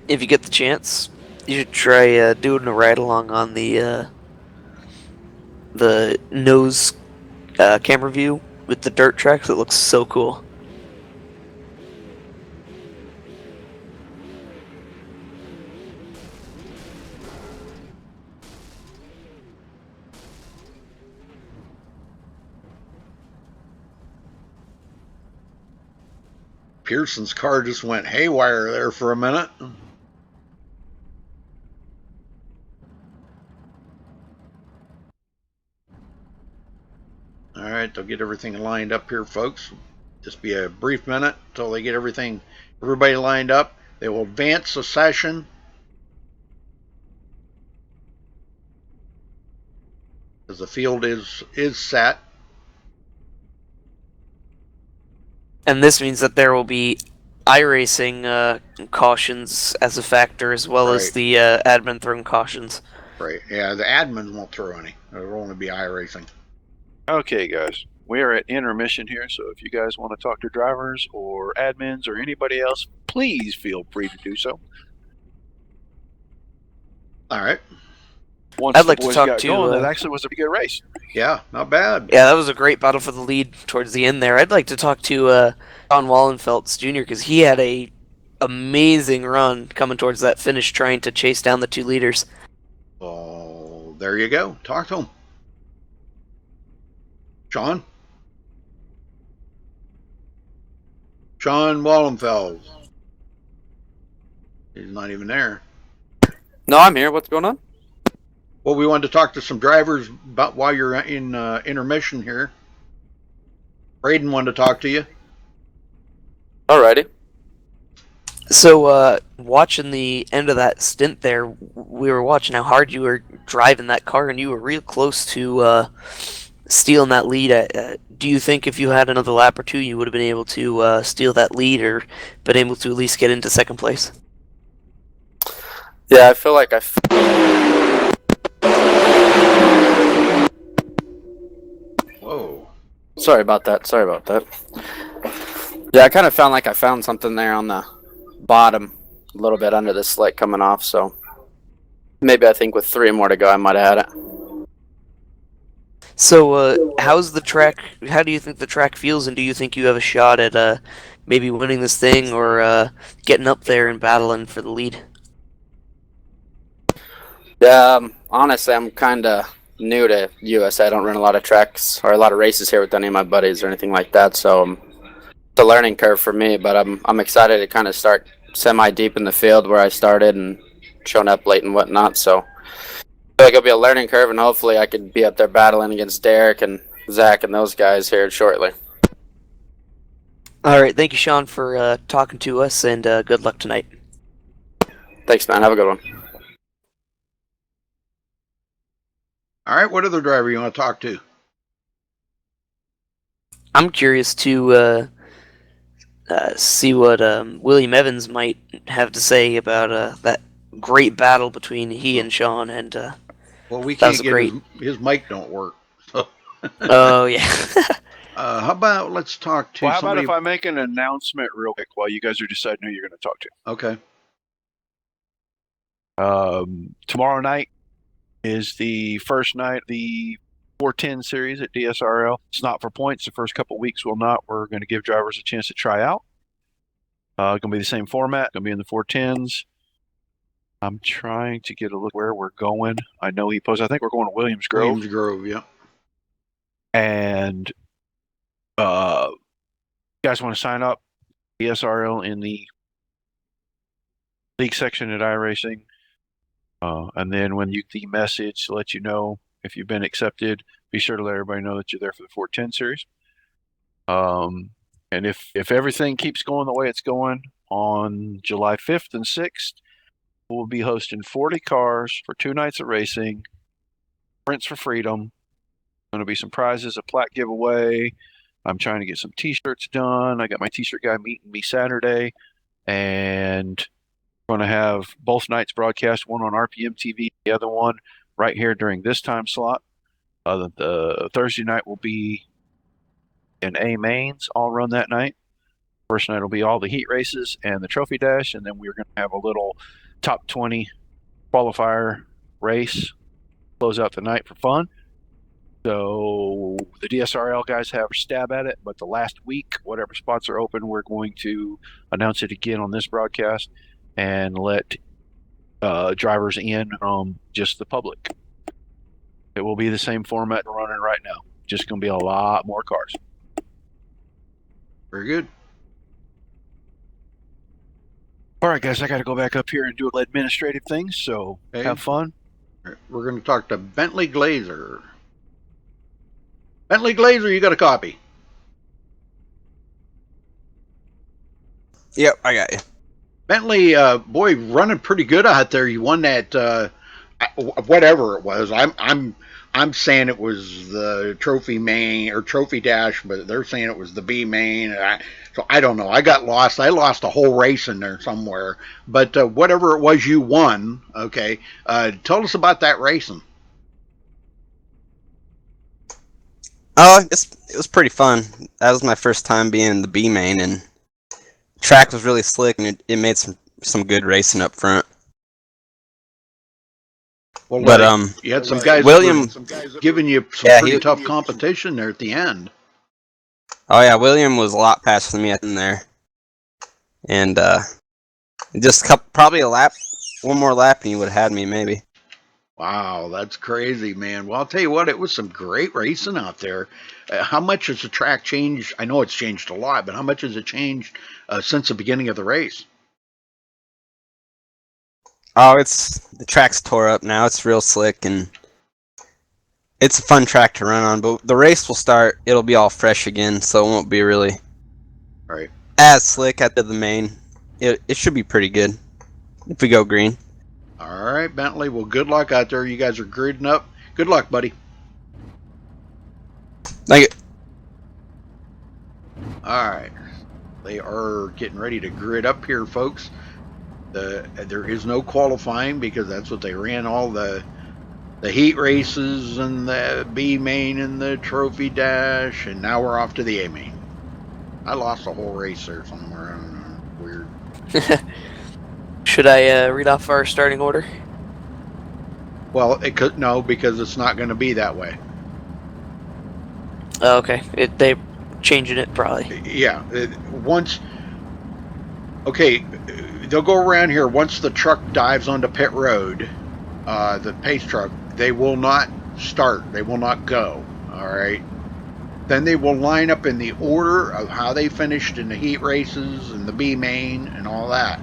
If you get the chance, you should try doing a ride along on the nose camera view with the dirt tracks. It looks so cool. Pearson's car just went haywire there for a minute. All right, they'll get everything lined up here, folks. Just be a brief minute until they get everybody lined up. They will advance the session. Because the field is set. And this means that there will be iRacing cautions as a factor, as well as the admin thrown cautions. Right. Yeah, the admins won't throw any. It'll only be iRacing. Okay, guys. We are at intermission here, so if you guys want to talk to drivers or admins or anybody else, please feel free to do so. All right. Once I'd like the boys to talk got to, going, that actually was a pretty good race. Yeah, not bad. Yeah, that was a great battle for the lead towards the end there. I'd like to talk to John Wallenfelds Jr. because he had a amazing run coming towards that finish, trying to chase down the 2 leaders. Oh, there you go. Talk to him. Sean? Sean Wallenfels. He's not even there. No, I'm here. What's going on? Well, we wanted to talk to some drivers about while you're in intermission here. Braden wanted to talk to you. Alrighty. So, watching the end of that stint there, we were watching how hard you were driving that car, and you were real close to stealing that lead. Do you think if you had another lap or 2, you would have been able to steal that lead, or been able to at least get into second place? Yeah, I feel like Whoa. Sorry about that. Yeah, I kind of found like I found something there on the bottom, a little bit under the slick coming off, so maybe I think with 3 more to go, I might have had it. So, how's the track? How do you think the track feels, and do you think you have a shot at maybe winning this thing or getting up there and battling for the lead? Yeah, honestly, I'm kind of new to USA. I don't run a lot of tracks or a lot of races here with any of my buddies or anything like that, so it's a learning curve for me. But I'm excited to kind of start semi-deep in the field where I started and showing up late and whatnot. So I feel like it'll be a learning curve, and hopefully I could be up there battling against Derek and Zach and those guys here shortly. All right, thank you, Sean, for talking to us, and good luck tonight. Thanks, man. Have a good one. All right, what other driver you want to talk to? I'm curious to see what William Evans might have to say about that great battle between he and Sean. And well, we that can't was get great. his mic don't work. So. Oh yeah. How about let's talk to Well, how somebody? about if I make an announcement real quick while you guys are deciding who you're going to talk to? Okay. Tomorrow night is the first night of the 410 series at DSRL. It's not for points. The first couple weeks will not. We're going to give drivers a chance to try out. Going to be the same format. Going to be in the 410s. I'm trying to get a look where we're going. I know he posted. I think we're going to Williams Grove. Williams Grove, yeah. And you guys want to sign up DSRL in the league section at iRacing. And then when you get the message to let you know if you've been accepted, be sure to let everybody know that you're there for the 410 series. And if everything keeps going the way it's going, on July 5th and 6th, we'll be hosting 40 cars for 2 nights of racing, sprints for freedom. Going to be some prizes, a plaque giveaway, I'm trying to get some t-shirts done. I got my t-shirt guy meeting me Saturday, and we're going to have both nights broadcast, one on RPM TV, the other one right here during this time slot. The Thursday night will be in A mains, all run that night. First night will be all the heat races and the trophy dash, and then we're going to have a little top 20 qualifier race, close out the night for fun. So the DSRL guys have a stab at it, but the last week, whatever spots are open, we're going to announce it again on this broadcast and let drivers in from just the public. It will be the same format we're running right now. Just going to be a lot more cars. Very good. All right, guys, I got to go back up here and do administrative things, so Okay. have fun. We're going to talk to Bentley Glazer. Bentley Glazer, you got a copy? Yep, I got you. Bentley, boy, running pretty good out there. You won that, whatever it was. I'm saying it was the trophy main or trophy dash, but they're saying it was the B main. So I don't know. I got lost. I lost a whole race in there somewhere. But whatever it was, you won. Okay. Tell us about that racing. Oh, it was pretty fun. That was my first time being in the B main, and the track was really slick, and it made some good racing up front. Well, But you had some guys William giving you some pretty tough competition there at the end. Oh yeah, William was a lot faster than me in there, and just probably one more lap, and he would have had me maybe. Wow, that's crazy, man. Well, I'll tell you what, it was some great racing out there. How much has the track changed? I know it's changed a lot, but how much has it changed since the beginning of the race? Oh, the track's tore up now. It's real slick, and it's a fun track to run on. But the race will start. It'll be all fresh again, so it won't be really as slick at the main. It should be pretty good if we go green. All right, Bentley. Well, good luck out there. You guys are gridding up. Good luck, buddy. Thank you. All right. They are getting ready to grid up here, folks. There is no qualifying because that's what they ran all the heat races and the B main and the trophy dash, and now we're off to the A main. I lost a whole race there somewhere. I don't know. Weird. Should I read off our starting order? Well, it could no, because it's not going to be that way. Oh, okay. They changing it probably. Yeah. Okay, they'll go around here. Once the truck dives onto pit road, the pace truck, they will not start. They will not go. All right. Then they will line up in the order of how they finished in the heat races and the B main and all that.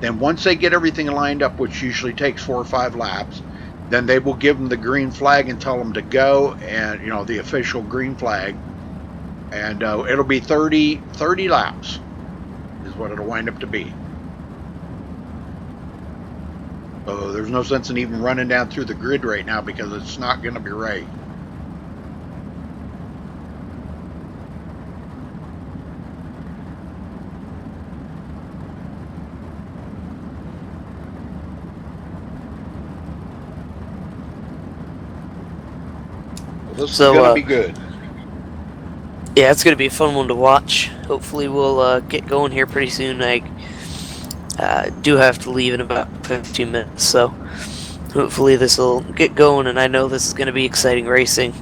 Then once they get everything lined up, which usually takes 4 or 5 laps, then they will give them the green flag and tell them to go, and the official green flag, and it'll be 30 laps is what it'll wind up to be. So there's no sense in even running down through the grid right now because it's not going to be right. This is going to be good. Yeah, it's going to be a fun one to watch. Hopefully we'll get going here pretty soon. I do have to leave in about 15 minutes, so hopefully this will get going, and I know this is going to be exciting racing.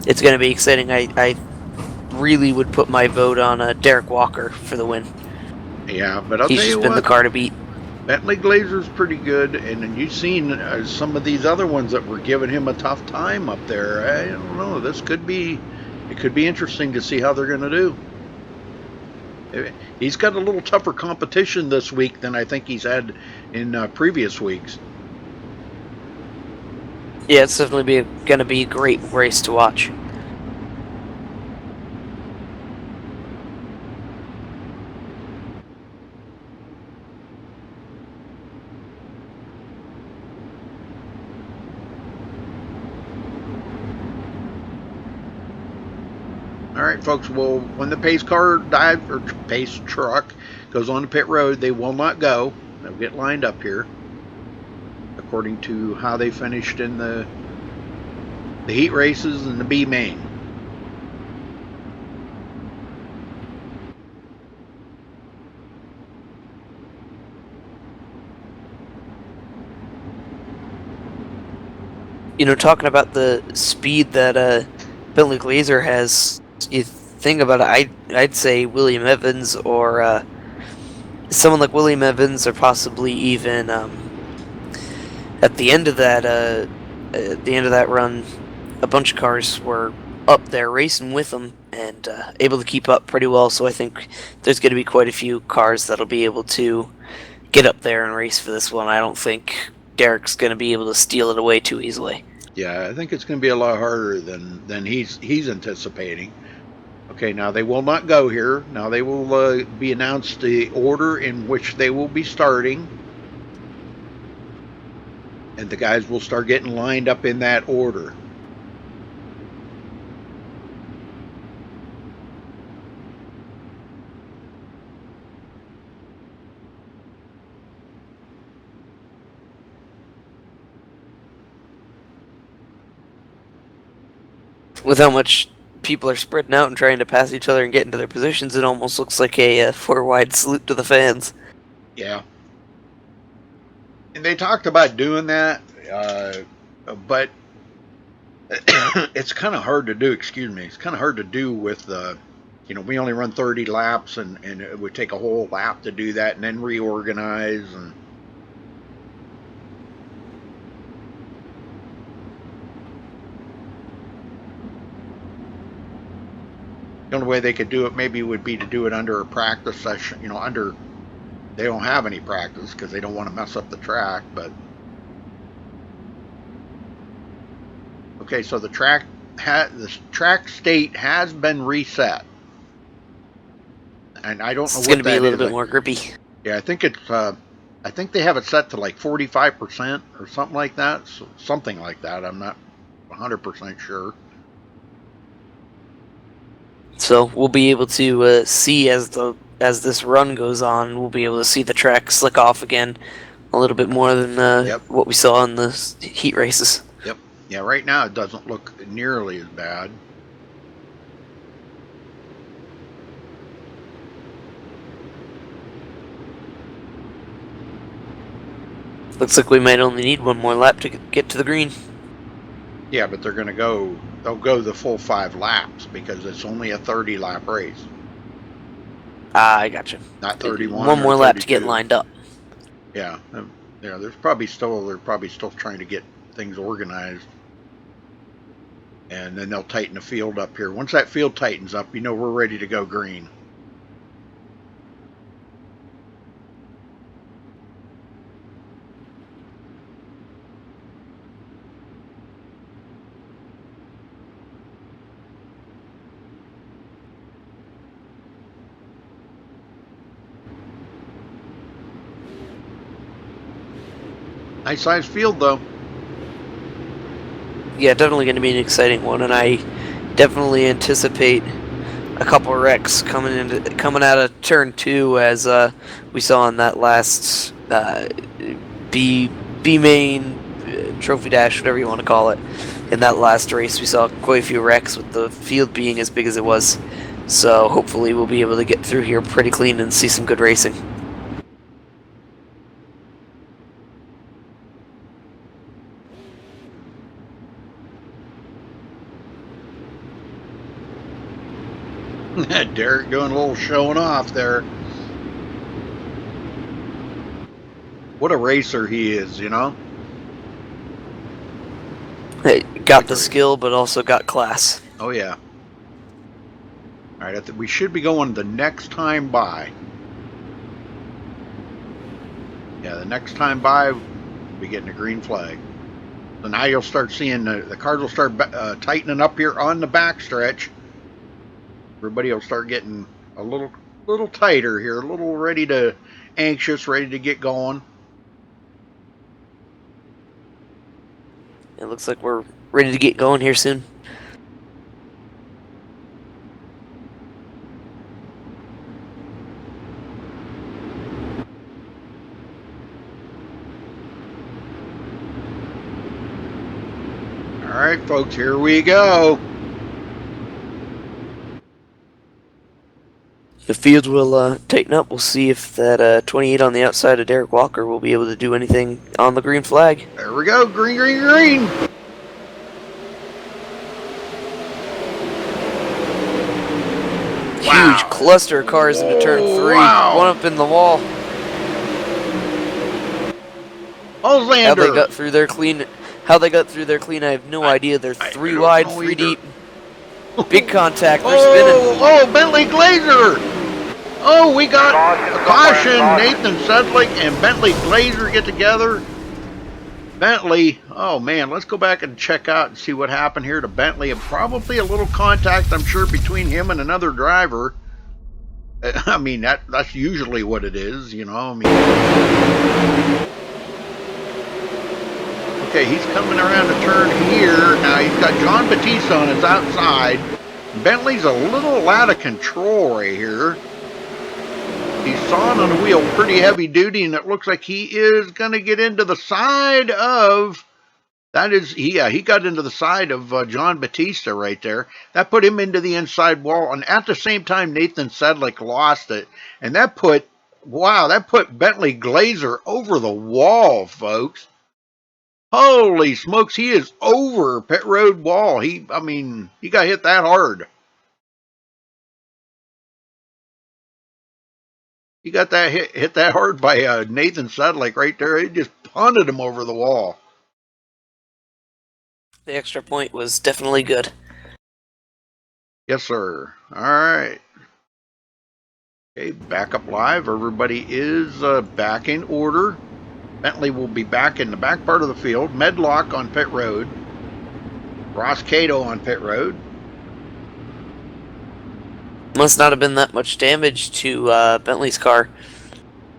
It's going to be exciting. I really would put my vote on Derek Walker for the win. Yeah, but I'll He's tell you just what. been the car to beat. Bentley Glazer's pretty good, and then you've seen some of these other ones that were giving him a tough time up there. I don't know. It could be interesting to see how they're going to do. He's got a little tougher competition this week than I think he's had in previous weeks. Yeah, it's definitely going to be a great race to watch. All right, folks. Well, when the pace car dive or pace truck goes on the pit road, they will not go. They'll get lined up here, according to how they finished in the heat races and the B main. You know, talking about the speed that Bentley Glazer has, you think about it, I'd say William Evans or someone like William Evans, or possibly even at the end of that run, a bunch of cars were up there racing with them and able to keep up pretty well. So I think there's going to be quite a few cars that'll be able to get up there and race for this one. I don't think Derek's going to be able to steal it away too easily. Yeah, I think it's going to be a lot harder than he's anticipating. Okay, now they will not go here. Now they will be announced the order in which they will be starting, and the guys will start getting lined up in that order. With how much people are spreading out and trying to pass each other and get into their positions, it almost looks like a four-wide salute to the fans. Yeah. And they talked about doing that, but it's kind of hard to do. Excuse me. It's kind of hard to do with the, we only run 30 laps, and it would take a whole lap to do that, and then reorganize and. The only way they could do it maybe would be to do it under a practice session, they don't have any practice because they don't want to mess up the track, but. Okay, so the track state has been reset. And I don't know what that is. It's going to be a little bit more grippy. Yeah, I think they have it set to like 45% or something like that. So something like that. I'm not 100% sure. So we'll be able to see as this run goes on, we'll be able to see the track slick off again a little bit more than what we saw in the heat races. Yep. Yeah, right now it doesn't look nearly as bad. Looks like we might only need one more lap to get to the green. Yeah, but they'll go the full 5 laps because it's only a 30 lap race. Ah, I gotcha. Not 31. One more 32. lap to get lined up. Yeah. They're probably still trying to get things organized. And then they'll tighten the field up here. Once that field tightens up, we're ready to go green. Nice sized field, though. Yeah, definitely going to be an exciting one, and I definitely anticipate a couple of wrecks coming out of turn 2, as we saw in that last B main trophy dash, whatever you want to call it. In that last race, we saw quite a few wrecks with the field being as big as it was. So hopefully we'll be able to get through here pretty clean and see some good racing. Derek doing a little showing off there. What a racer he is, Hey, got the skill, but also got class. Oh, yeah. All right, we should be going the next time by. Yeah, the next time by, we'll be getting a green flag. So now you'll start seeing the cars will start tightening up here on the backstretch. Everybody will start getting a little tighter here, a little anxious, ready to get going. It looks like we're ready to get going here soon. right, folks, here we go. The field will tighten up. We'll see if that 28 on the outside of Derek Walker will be able to do anything on the green flag. There we go. Green, green, green. Huge cluster of cars into turn 3. Wow. One up in the wall. Oslander. How they got through their clean, I have no idea. They're 3 wide, 3 deep. Big contact. They're spinning. Oh, Bentley Glazer. Oh, we got a caution. Nathan Sedlick and Bentley Glazer get together. Bentley, oh man, let's go back and check out and see what happened here to Bentley. And probably a little contact, I'm sure, between him and another driver. I mean, that's usually what it is, you know. I mean, okay, he's coming around the turn here. Now he's got John Batista on his outside. Bentley's a little out of control right here. He's sawing on the wheel pretty heavy duty, and it looks like he is going to get into the side of, he got into the side of John Batista right there. That put him into the inside wall, and at the same time, Nathan Sedlick lost it. And that put Bentley Glazer over the wall, folks. Holy smokes, he is over pit road wall. He got hit that hard. He got that hit that hard by Nathan Sedlick right there. He just punted him over the wall. The extra point was definitely good. Yes, sir. All right. Okay, back up live. Everybody is back in order. Bentley will be back in the back part of the field. Medlock on pit road. Ross Cato on pit road. Must not have been that much damage to Bentley's car.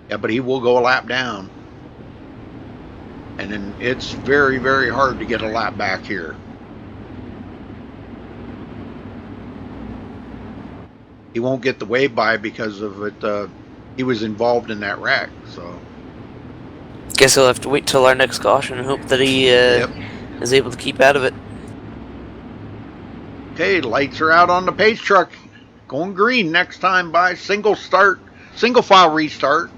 Yeah, but he will go a lap down. And then it's very, very hard to get a lap back here. He won't get the wave by because of it. He was involved in that wreck, so. Guess he'll have to wait till our next caution and hope that he is able to keep out of it. Okay, lights are out on the pace truck. Going green next time by single file restart.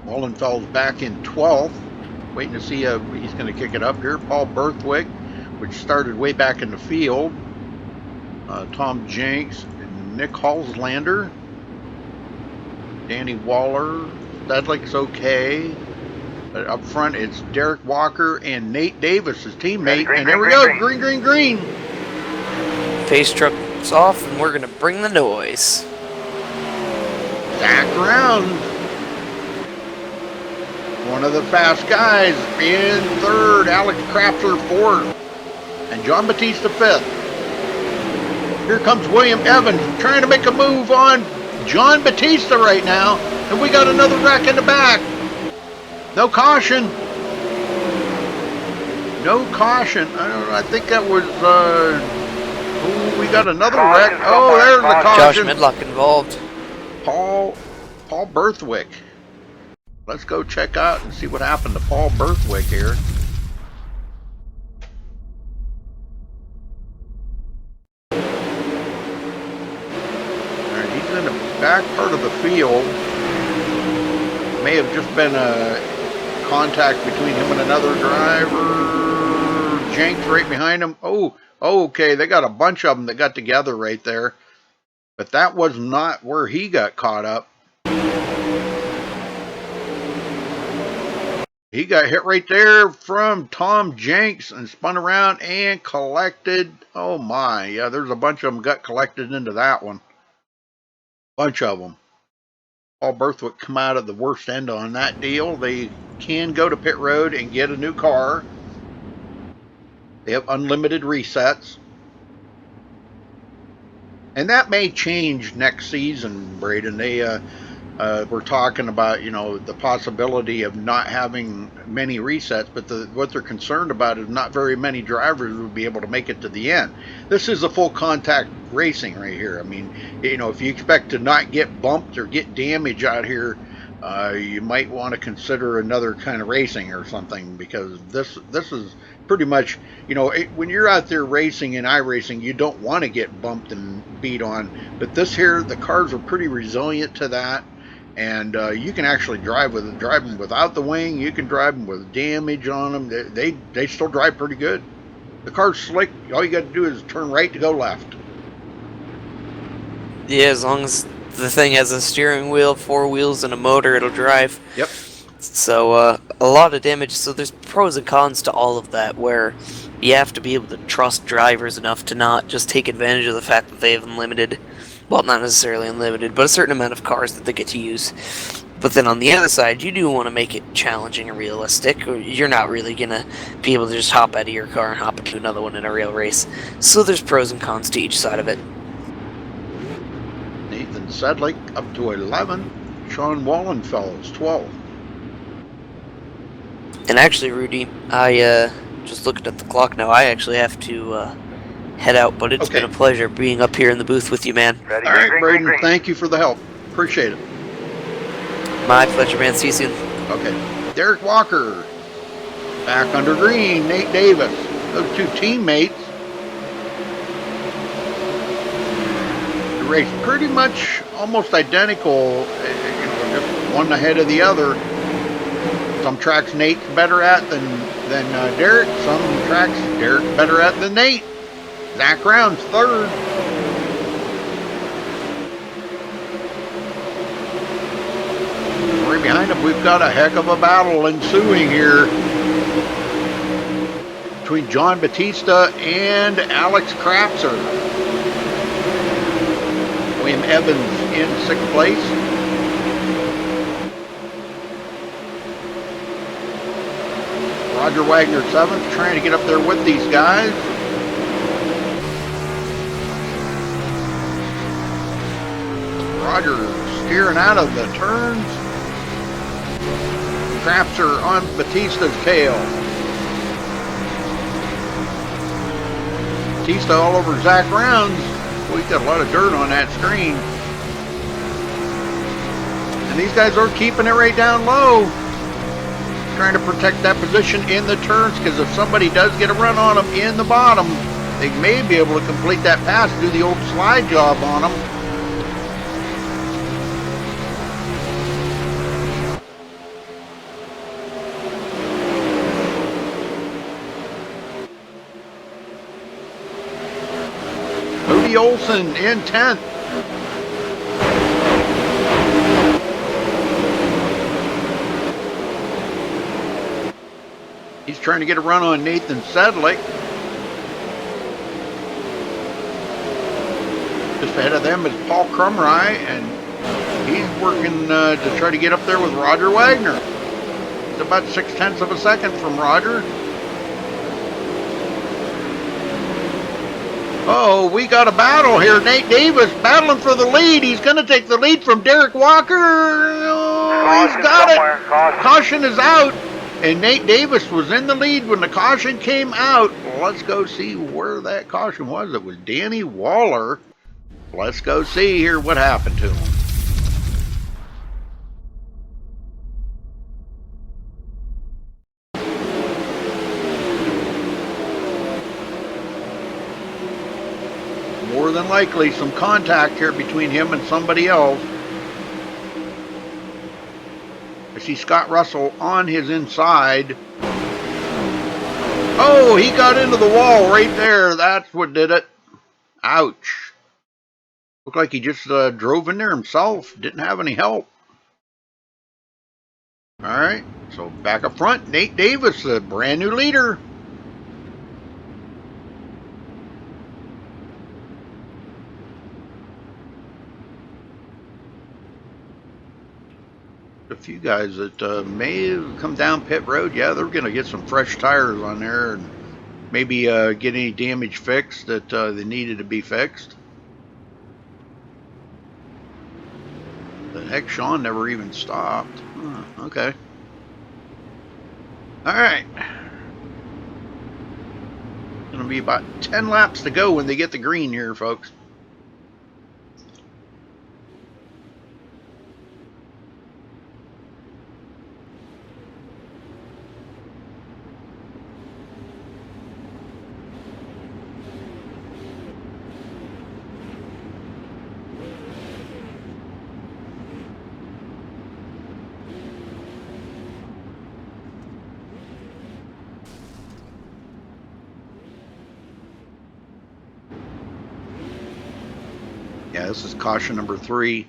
Wallenfeld's back in 12th. Waiting to see if he's going to kick it up here. Paul Berthwick, which started way back in the field. Tom Jenks, and Nick Halslander, Danny Waller. Sedlick's okay. But up front, it's Derek Walker and Nate Davis, his teammate. Green, and there we green, go. green. Green, green, green. Pace truck's off, and we're going to bring the noise. Zach Round, one of the fast guys, in third. Alex Crapser fourth. And John Batista fifth. Here comes William Evans trying to make a move on John Batista right now. And we got another wreck in the back. No caution. No caution. I think that was, we got another wreck. Oh, there's the Josh caution. Medlock involved. Paul Berthwick. Let's go check out and see what happened to Paul Berthwick here. Alright, he's in the back part of the field. May have just been a contact between him and another driver. Jenks right behind him. Oh, okay, they got a bunch of them that got together right there. But that was not where he got caught up. He got hit right there from Tom Jenks and spun around and collected. Oh my, yeah, there's a bunch of them got collected into that one. Bunch of them. Paul Berthwick come out of the worst end on that deal. They can go to pit road and get a new car. They have unlimited resets. And that may change next season, Braden. we're talking about, the possibility of not having many resets, but what they're concerned about is not very many drivers would be able to make it to the end. This is a full contact racing right here. I mean, if you expect to not get bumped or get damage out here, you might want to consider another kind of racing or something, because this is pretty much, when you're out there racing in iRacing, you don't want to get bumped and beat on. But this here, the cars are pretty resilient to that. And you can actually drive them without the wing. You can drive them with damage on them. They still drive pretty good. The car's slick. All you got to do is turn right to go left. Yeah, as long as the thing has a steering wheel, 4 wheels, and a motor, it'll drive. Yep. So a lot of damage. So there's pros and cons to all of that, where you have to be able to trust drivers enough to not just take advantage of the fact that they have unlimited. Well, not necessarily unlimited, but a certain amount of cars that they get to use. But then on the other side, you do want to make it challenging and realistic, or you're not really going to be able to just hop out of your car and hop into another one in a real race. So there's pros and cons to each side of it. Nathan Sedlick up to 11. Sean Wallenfels, 12. And actually, Rudy, I just looking at the clock now, I actually have to head out, but it's been a pleasure being up here in the booth with you, man. All right, Braden, thank you for the help. Appreciate it. My pleasure, man. See you soon. Okay. Derek Walker, back under green. Nate Davis, those two teammates. The race pretty much almost identical, just one ahead of the other. Some tracks Nate's better at than Derek. Some tracks Derek's better at than Nate. Zach Round's third. Right behind him, we've got a heck of a battle ensuing here between John Batista and Alex Krapser. William Evans in 6th place. Roger Wagner 7th, trying to get up there with these guys. Roger steering out of the turns. Krapser on Batista's tail. Batista all over Zach Rounds. We got a lot of dirt on that screen. And these guys are keeping it right down low, trying to protect that position in the turns, because if somebody does get a run on them in the bottom, they may be able to complete that pass, do the old slide job on them. Cody Olsen in 10th. He's trying to get a run on Nathan Sedlick. Just ahead of them is Paul Crumry, and he's working to try to get up there with Roger Wagner. He's about 0.6 of a second from Roger. Oh, we got a battle here. Nate Davis battling for the lead. He's going to take the lead from Derek Walker. Oh, he's got it. Caution is out. And Nate Davis was in the lead when the caution came out. Let's go see where that caution was. It was Danny Waller. Let's go see here what happened to him. More than likely some contact here between him and somebody else. I see Scott Russell on his inside. Oh, he got into the wall right there. That's what did it. Ouch. Looked like he just drove in there himself. Didn't have any help. All right, so back up front, Nate Davis, the brand new leader. A few guys that may have come down pit road. Yeah, they're going to get some fresh tires on there and maybe get any damage fixed that they needed to be fixed. The heck, Sean never even stopped. Huh, okay. Alright. Gonna be about 10 laps to go when they get the green here, folks. Yeah, this is caution number 3.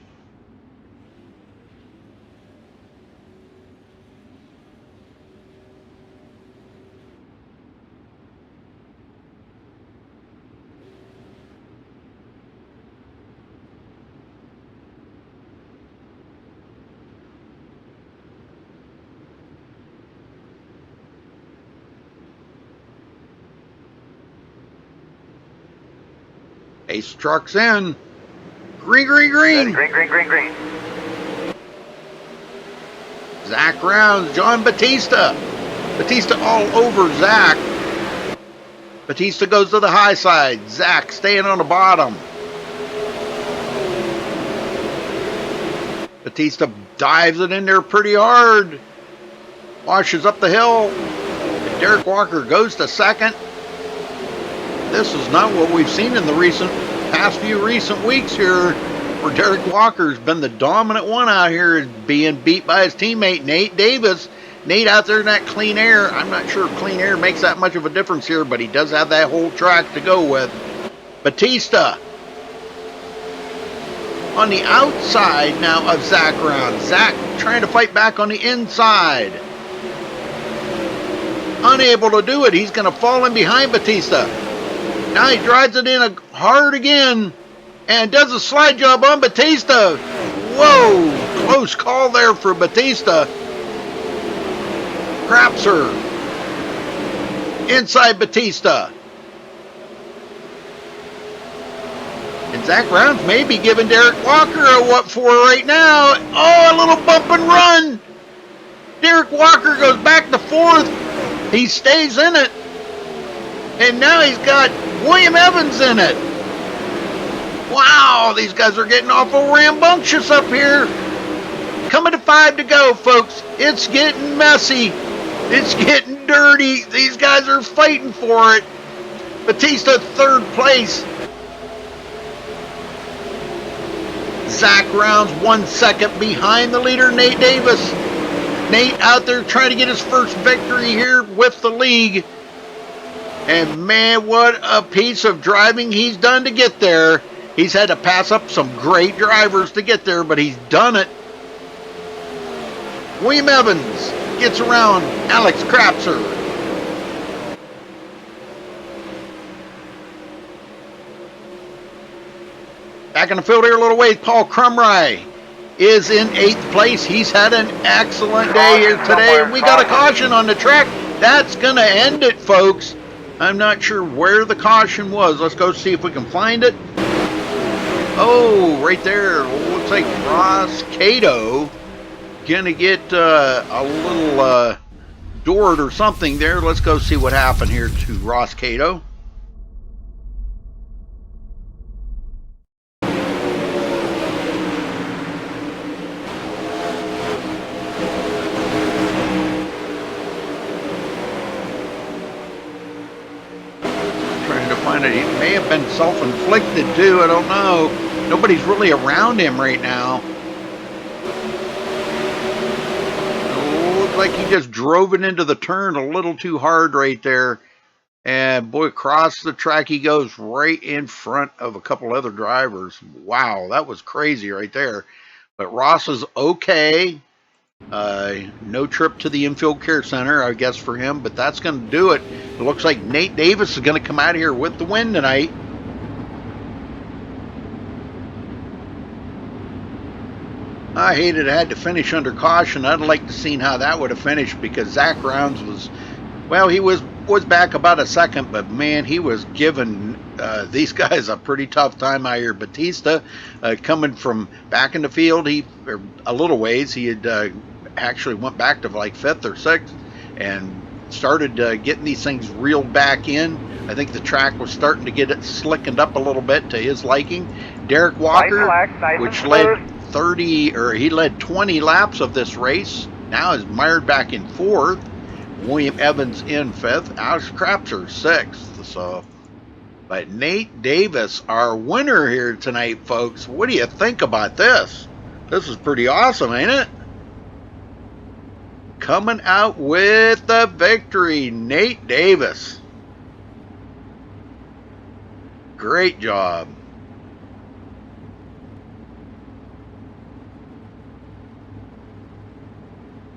Ace trucks in. Green, green, green. Green, green, green, green. Zach Rounds, John Batista. Batista all over Zach. Batista goes to the high side. Zach staying on the bottom. Batista dives it in there pretty hard. Washes up the hill. And Derek Walker goes to second. This is not what we've seen in the past few recent weeks here, where Derek Walker's been the dominant one out here, being beat by his teammate Nate Davis. Nate out there in that clean air. I'm not sure if clean air makes that much of a difference here, but he does have that whole track to go with. Batista on the outside now of Zach Round. Zach trying to fight back on the inside. Unable to do it. He's going to fall in behind Batista. Now he drives it in hard again and does a slide job on Batista. Whoa, close call there for Batista. Crapser inside Batista. And Zach Rounds may be giving Derek Walker a what for right now. Oh, a little bump and run. Derek Walker goes back to 4th. He stays in it. And now he's got William Evans in it. Wow, these guys are getting awful rambunctious up here. Coming to 5 to go, folks. It's getting messy. It's getting dirty. These guys are fighting for it. Batista 3rd place. Zach Rounds 1 second behind the leader, Nate Davis. Nate out there trying to get his first victory here with the league. And man, what a piece of driving he's done to get there. He's had to pass up some great drivers to get there, but he's done it. William Evans gets around Alex Crapser. Back in the field here a little ways, Paul Crumry is in 8th place. He's had an excellent day here today. And we got a caution on the track. That's going to end it, folks. I'm not sure where the caution was. Let's go see if we can find it. Oh, right there. Looks like Ross Cato gonna get a little doored or something there. Let's go see what happened here to Ross Cato. It may have been self-inflicted too, I don't know. Nobody's really around him right now. It looked like he just drove it into the turn a little too hard right there. And boy, across the track he goes, right in front of a couple other drivers. Wow, that was crazy right there. But Ross is okay. No trip to the infield care center, I guess, for him, but that's going to do it. It looks like Nate Davis is going to come out of here with the win tonight. I hated it had to finish under caution. I'd like to see how that would have finished, because Zach Rounds was, well, he was back about a second, but man, he was giving these guys a pretty tough time out here. Batista, coming from back in the field, a little ways. He had actually went back to like 5th or 6th and started getting these things reeled back in. I think the track was starting to get it slickened up a little bit to his liking. Derek Walker, which led 20 laps of this race, now is mired back in 4th. William Evans in 5th. Alex Crapser 6th. So, but Nate Davis, our winner here tonight, folks. What do you think about this? This is pretty awesome, ain't it? Coming out with the victory, Nate Davis. Great job.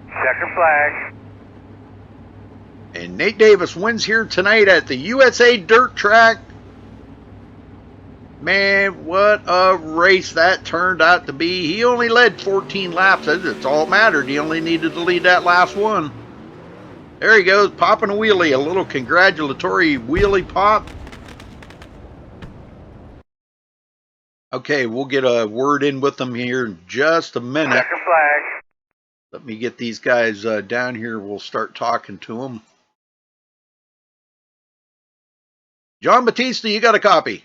Checker flag. And Nate Davis wins here tonight at the USA Dirt Track. Man, what a race that turned out to be. He only led 14 laps. That's all that mattered. He only needed to lead that last one. There he goes, popping a wheelie. A little congratulatory wheelie pop. Okay, we'll get a word in with them here in just a minute. Checker flag. Let me get these guys down here. We'll start talking to them. John Batista, you got a copy?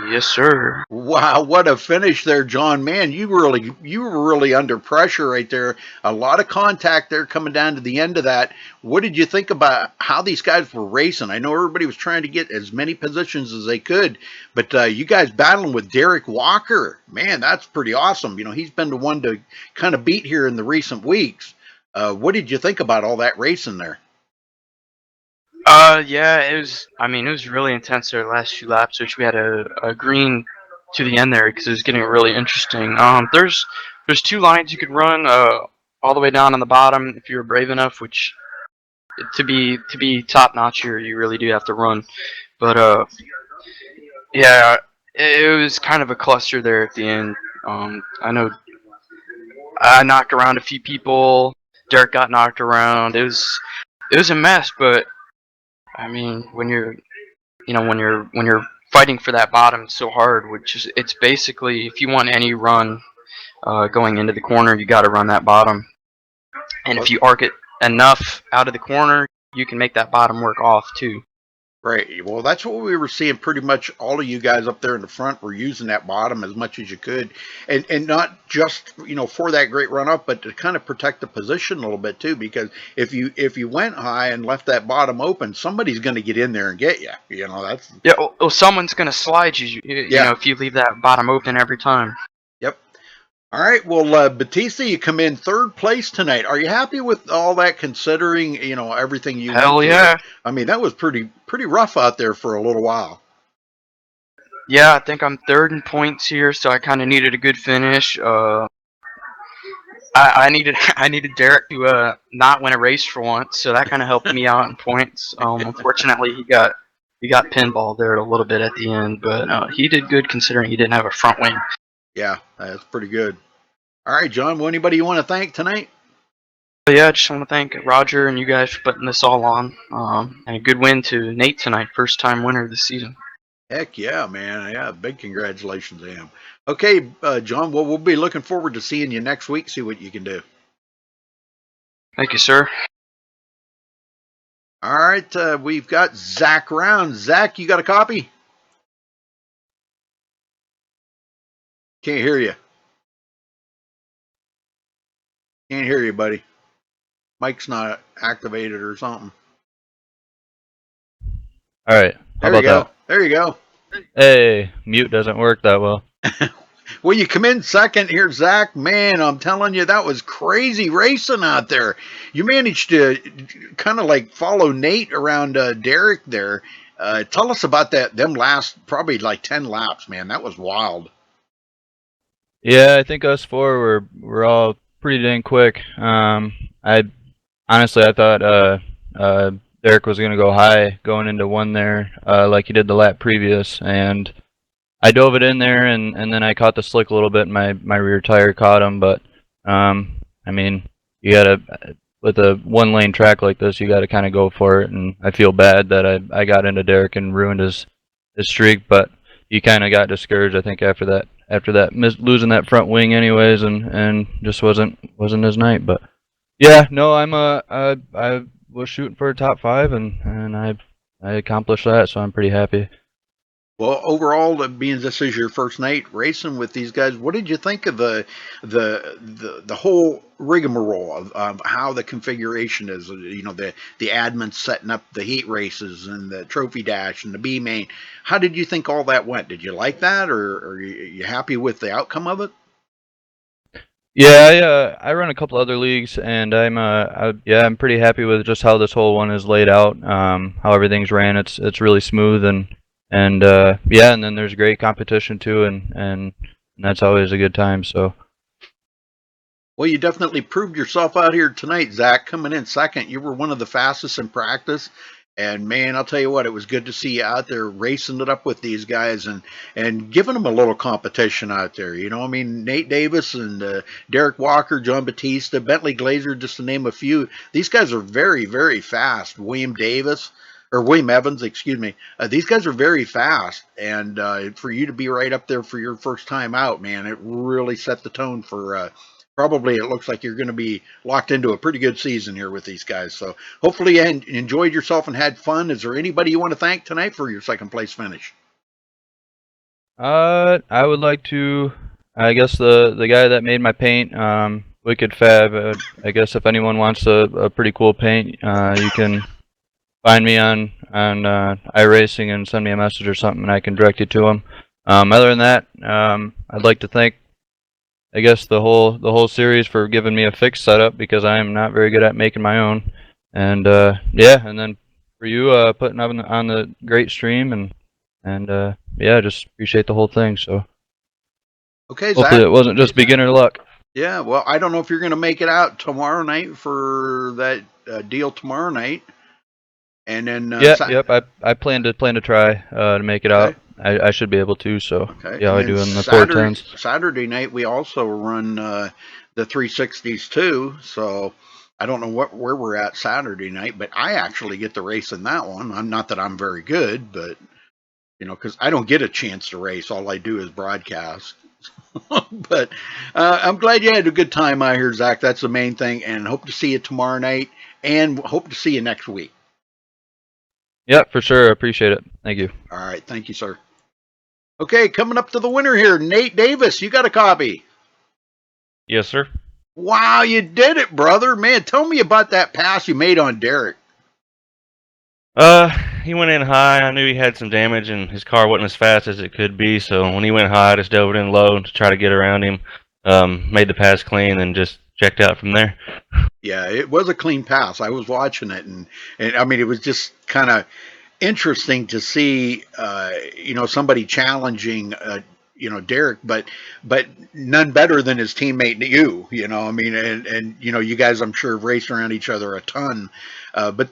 Yes, sir. Wow, what a finish there, John. Man, you were really under pressure right there. A lot of contact there coming down to the end of that. What did you think about how these guys were racing? I know everybody was trying to get as many positions as they could, but you guys battling with Derek Walker. Man, that's pretty awesome. You know, he's been the one to kind of beat here in the recent weeks. What did you think about all that racing there? Yeah, it was really intense there the last few laps, which we had a green to the end there because it was getting really interesting. There's 2 lines you could run, all the way down on the bottom if you're brave enough, which to be top notch here, you really do have to run. But yeah, it was kind of a cluster there at the end. I know I knocked around a few people. Derek got knocked around. It was a mess, but I mean, when you're fighting for that bottom so hard, it's basically, if you want any run going into the corner, you got to run that bottom. And if you arc it enough out of the corner, you can make that bottom work off too. Right. Well, that's what we were seeing. Pretty much all of you guys up there in the front were using that bottom as much as you could, and not just for that great run up, but to kind of protect the position a little bit too. Because if you went high and left that bottom open, somebody's going to get in there and get you. That's someone's going to slide you. You know, if you leave that bottom open every time. Yep. All right. Well, Batista, you come in 3rd place tonight. Are you happy with all that, considering everything you? Hell yeah. I mean, that was pretty rough out there for a little while. Yeah, I think I'm 3rd in points here, so I kind of needed a good finish. I needed Derek to not win a race for once, so that kind of helped me out in points. Unfortunately, he got pinballed there a little bit at the end, but he did good considering he didn't have a front wing. Yeah, that's pretty good. All right, John, well, anybody you want to thank tonight? Yeah, I just want to thank Roger and you guys for putting this all on. And a good win to Nate tonight, 1st-time winner of the season. Heck yeah, man. Yeah, big congratulations to him. Okay, John, well, we'll be looking forward to seeing you next week, see what you can do. Thank you, sir. All right, we've got Zach Round. Zach, you got a copy? Can't hear you. Can't hear you, buddy. Mic's not activated or something. All right. There you go. There you go. Hey, mute doesn't work that well. Well, you come in 2nd here, Zach. Man, I'm telling you, that was crazy racing out there. You managed to kind of like follow Nate around Derek there. Tell us about that. Them last probably like 10 laps, man. That was wild. Yeah, I think us 4 were all pretty dang quick. I thought Derek was gonna go high going into 1 there, like he did the lap previous, and I dove it in there, and then I caught the slick a little bit, and my rear tire caught him. But I mean, you gotta with a one lane track like this, you got to kind of go for it. And I feel bad that I got into Derek and ruined his streak, but he kind of got discouraged, I think, after that losing that front wing anyways, and just wasn't his night. But yeah, no, I was shooting for a top 5, and I accomplished that, so I'm pretty happy. Well, overall, being this is your first night racing with these guys, what did you think of the whole rigmarole of how the configuration is? You know, the admin setting up the heat races and the trophy dash and the B main. How did you think all that went? Did you like that, or are you happy with the outcome of it? Yeah, I run a couple other leagues, and I'm pretty happy with just how this whole one is laid out. How everything's ran, it's really smooth, and yeah, and then there's great competition too, and that's always a good time. So. Well, you definitely proved yourself out here tonight, Zach, coming in second. You were one of the fastest in practice. And man, I'll tell you what, it was good to see you out there racing it up with these guys and giving them a little competition out there. You know, I mean, Nate Davis and Derek Walker, John Batista, Bentley Glazer, just to name a few. These guys are very, very fast. William Evans, excuse me. These guys are very fast, and for you to be right up there for your first time out, man, it really set the tone for. Probably it looks like you're going to be locked into a pretty good season here with these guys. So hopefully you enjoyed yourself and had fun. Is there anybody you want to thank tonight for your second place finish? I would like to, I guess the guy that made my paint, Wicked Fab. I guess if anyone wants a pretty cool paint, you can find me on iRacing and send me a message or something, and I can direct you to him. Other than that, I'd like to thank, I guess, the whole series for giving me a fixed setup, because I am not very good at making my own. And yeah, and then for you putting up on the great stream, and yeah, just appreciate the whole thing. So okay, hopefully Zach, it wasn't just beginner luck. Yeah, well, I don't know if you're going to make it out tomorrow night for that deal tomorrow night. And then yep, I plan to try to make it out. I should be able to, so okay. Yeah, I do in the 410s. Saturday night we also run the 360s too, so I don't know where we're at Saturday night, but I actually get to race in that one. I'm not that I'm very good, but you know, because I don't get a chance to race. All I do is broadcast. But I'm glad you had a good time out here, Zach. That's the main thing, and hope to see you tomorrow night, and hope to see you next week. Yeah, for sure. I appreciate it. Thank you. All right. Thank you, sir. Okay, coming up to the winner here, Nate Davis. You got a copy? Yes, sir. Wow, you did it, brother. Man, tell me about that pass you made on Derek. He went in high. I knew he had some damage, and his car wasn't as fast as it could be. So when he went high, I just dove it in low to try to get around him. Made the pass clean, and just checked out from there. Yeah, it was a clean pass. I was watching it, and I mean, it was just kind of interesting to see, you know, somebody challenging, you know, Derek, but none better than his teammate, you know, I mean, and you know, you guys, I'm sure, have raced around each other a ton, but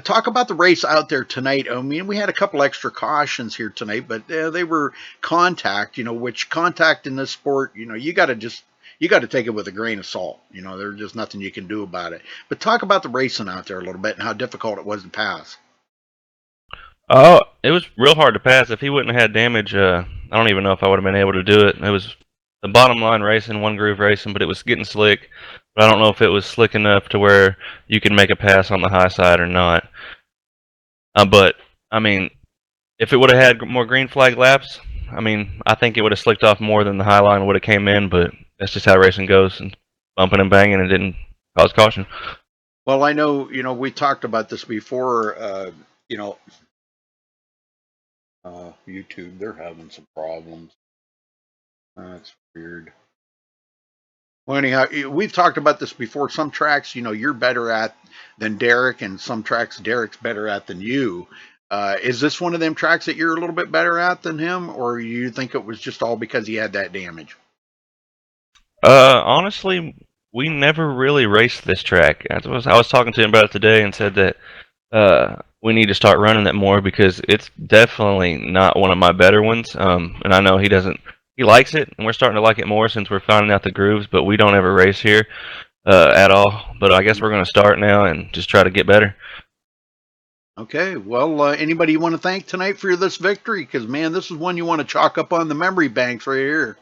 talk about the race out there tonight. I mean, we had a couple extra cautions here tonight, but they were contact, you know, which contact in this sport, you know, you got to take it with a grain of salt. You know, there's just nothing you can do about it. But talk about the racing out there a little bit and how difficult it was to pass. Oh, it was real hard to pass. If he wouldn't have had damage, I don't even know if I would have been able to do it. It was the bottom line racing, one groove racing, but it was getting slick. But I don't know if it was slick enough to where you can make a pass on the high side or not. But, I mean, if it would have had more green flag laps, I mean, I think it would have slicked off more than the high line would have came in, but that's just how racing goes, and bumping and banging, and didn't cause caution. Well, I know, you know, we talked about this before, you know, YouTube, they're having some problems. That's weird. Well, anyhow, we've talked about this before. Some tracks, you know, you're better at than Derek, and some tracks Derek's better at than you. Is this one of them tracks that you're a little bit better at than him, or you think it was just all because he had that damage? Honestly, we never really raced this track. I was talking to him about it today and said that we need to start running it more, because it's definitely not one of my better ones. And I know he likes it, and we're starting to like it more since we're finding out the grooves, but we don't ever race here. at all. But I guess we're going to start now and just try to get better. Okay, well, anybody you want to thank tonight for this victory? Because, man, this is one you want to chalk up on the memory banks right here.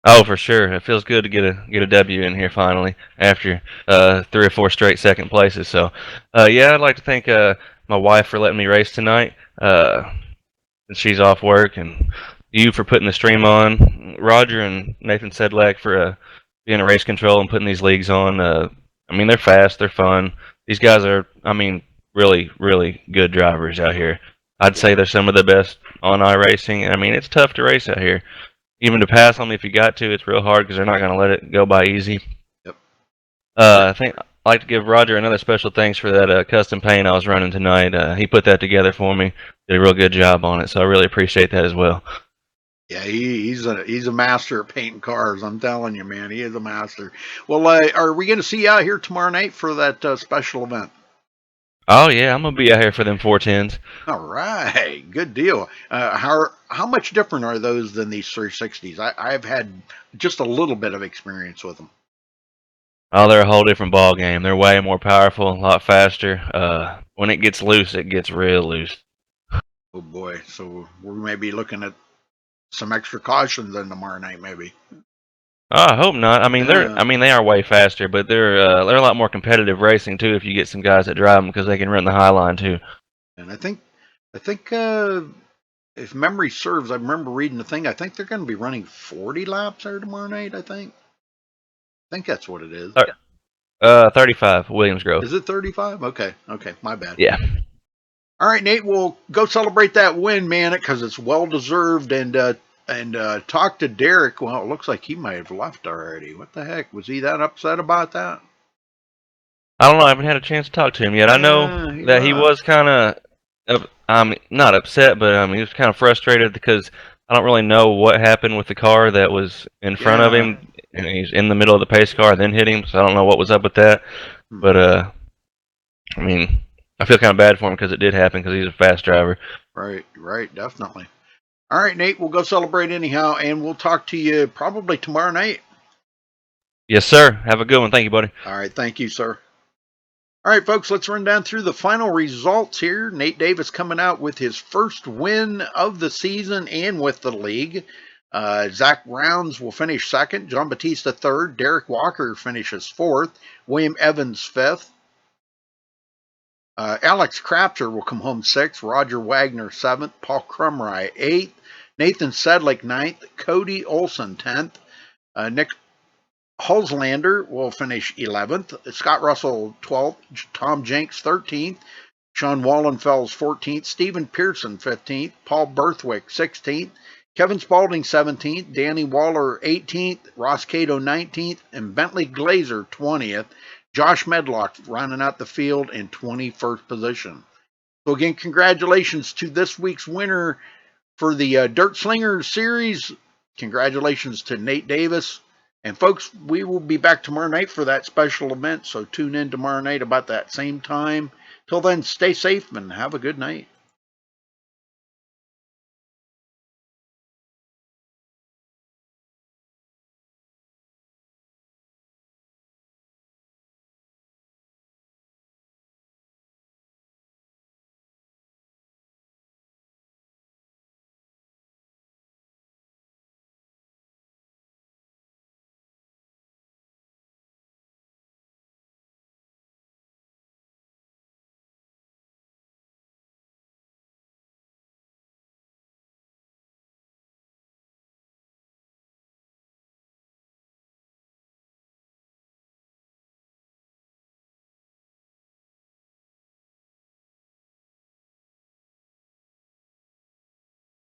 Oh, for sure. It feels good to get a W in here finally after 3 or 4 straight second places. So, yeah, I'd like to thank my wife for letting me race tonight. She's off work, and you for putting the stream on. Roger and Nathan Sedlak for being a race control and putting these leagues on. I mean, they're fast, they're fun. These guys are, I mean, really, really good drivers out here. I'd say they're some of the best on iRacing. I mean, it's tough to race out here. Even to pass on them if you got to, it's real hard because they're not going to let it go by easy. Yep. I think I'd like to give Roger another special thanks for that custom paint I was running tonight. He put that together for me. Did a real good job on it, so I really appreciate that as well. Yeah, he's a master at painting cars. I'm telling you, man, he is a master. Well, are we going to see you out here tomorrow night for that special event? Oh yeah, I'm gonna be out here for them 410s. All right, good deal. How much different are those than these 360s? I've had just a little bit of experience with them. Oh, they're a whole different ball game. They're way more powerful, a lot faster. When it gets loose, it gets real loose. Oh boy, so we may be looking at some extra caution then tomorrow night, maybe. Oh, I hope not. I mean, they are way faster, but they're a lot more competitive racing too. If you get some guys that drive them, because they can run the high line too. And I think if memory serves, I remember reading the thing. I think they're going to be running 40 laps there tomorrow night. I think that's what it is. 35 Williams Grove. Is it 35? Okay, my bad. Yeah. All right, Nate, we'll go celebrate that win, man, because it's well deserved. And talk to Derek. Well, it looks like he might have left already. What the heck? Was he that upset about that? I don't know. I haven't had a chance to talk to him yet. I know that he was kind of, not upset, but he was kind of frustrated because I don't really know what happened with the car that was in front of him, and he's in the middle of the pace car, then hit him. So I don't know what was up with that. But I mean, I feel kind of bad for him because it did happen because he's a fast driver. Right, definitely. All right, Nate, we'll go celebrate anyhow, and we'll talk to you probably tomorrow night. Yes, sir. Have a good one. Thank you, buddy. All right, thank you, sir. All right, folks, let's run down through the final results here. Nate Davis coming out with his first win of the season and with the league. Zach Rounds will finish second. John Batista third. Derek Walker finishes fourth. William Evans fifth. Alex Crapter will come home sixth. Roger Wagner seventh. Paul Crumry eighth. Nathan Sedlake ninth. Cody Olson 10th. Nick Hulslander will finish 11th. Scott Russell 12th. Tom Jenks 13th. Sean Wallenfels 14th. Stephen Pearson 15th. Paul Berthwick 16th. Kevin Spaulding 17th. Danny Waller 18th. Ross Cato 19th. And Bentley Glazer 20th. Josh Medlock rounding out the field in 21st position. So again, congratulations to this week's winner for the Dirt Slingers series. Congratulations to Nate Davis. And folks, we will be back tomorrow night for that special event. So tune in tomorrow night about that same time. Till then, stay safe and have a good night.